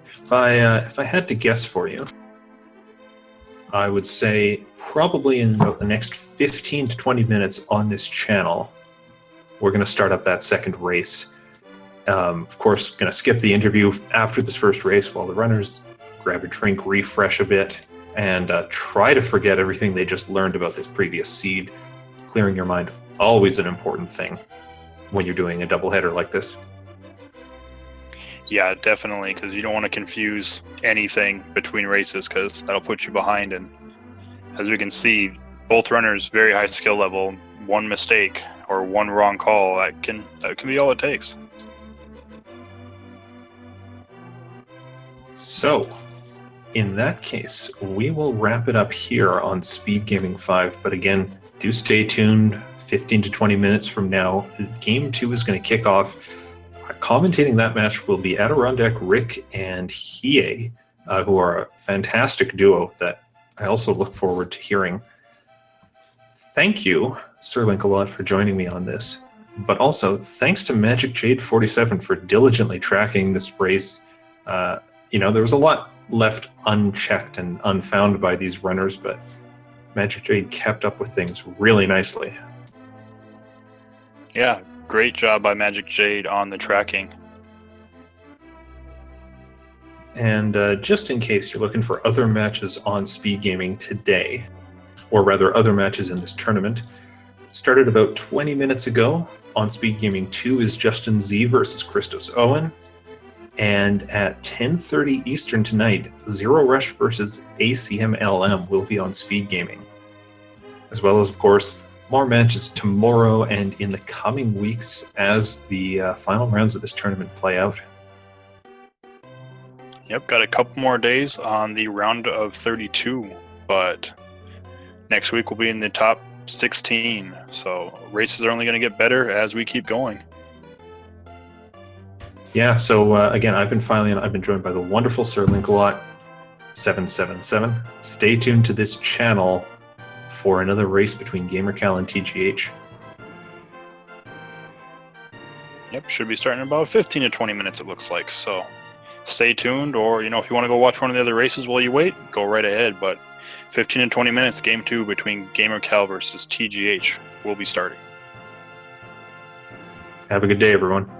If I had to guess for you, I would say probably in about the next 15 to 20 minutes on this channel, we're going to start up that second race. Of course, going to skip the interview after this first race while the runners grab a drink, refresh a bit, and try to forget everything they just learned about this previous seed. Clearing your mind, always an important thing when you're doing a doubleheader like this. Yeah, definitely, because you don't want to confuse anything between races, because that'll put you behind. And as we can see, both runners very high skill level. One mistake or one wrong call, that can be all it takes. So, in that case, we will wrap it up here on Speed Gaming 5. But again, do stay tuned. 15 to 20 minutes from now, Game 2 is going to kick off. Commentating that match will be Adirondack, Rick, and Hiei, who are a fantastic duo that I also look forward to hearing. Thank you, Sir Link-a-Lot, for joining me on this. But also, thanks to Magic Jade 47 for diligently tracking this race. There was a lot left unchecked and unfound by these runners, but Magic Jade kept up with things really nicely. Yeah, great job by Magic Jade on the tracking. And just in case you're looking for other matches on Speed Gaming today, or rather other matches in this tournament, started about 20 minutes ago. On Speed Gaming 2 is Justin Z versus Christos Owen. And at 10:30 Eastern tonight, Zero Rush versus ACMLM will be on Speed Gaming. As well as, of course, more matches tomorrow and in the coming weeks as the final rounds of this tournament play out. Yep, got a couple more days on the round of 32, but next week we'll be in the top 16. So races are only going to get better as we keep going. Yeah, so again, I've been joined by the wonderful Sir Link-a-Lot 777. Stay tuned to this channel for another race between gamercal and TGH. Yep, should be starting in about 15 to 20 minutes, it looks like. So stay tuned, or, if you want to go watch one of the other races while you wait, go right ahead. But 15 to 20 minutes, game 2 between gamercal versus TGH will be starting. Have a good day, everyone.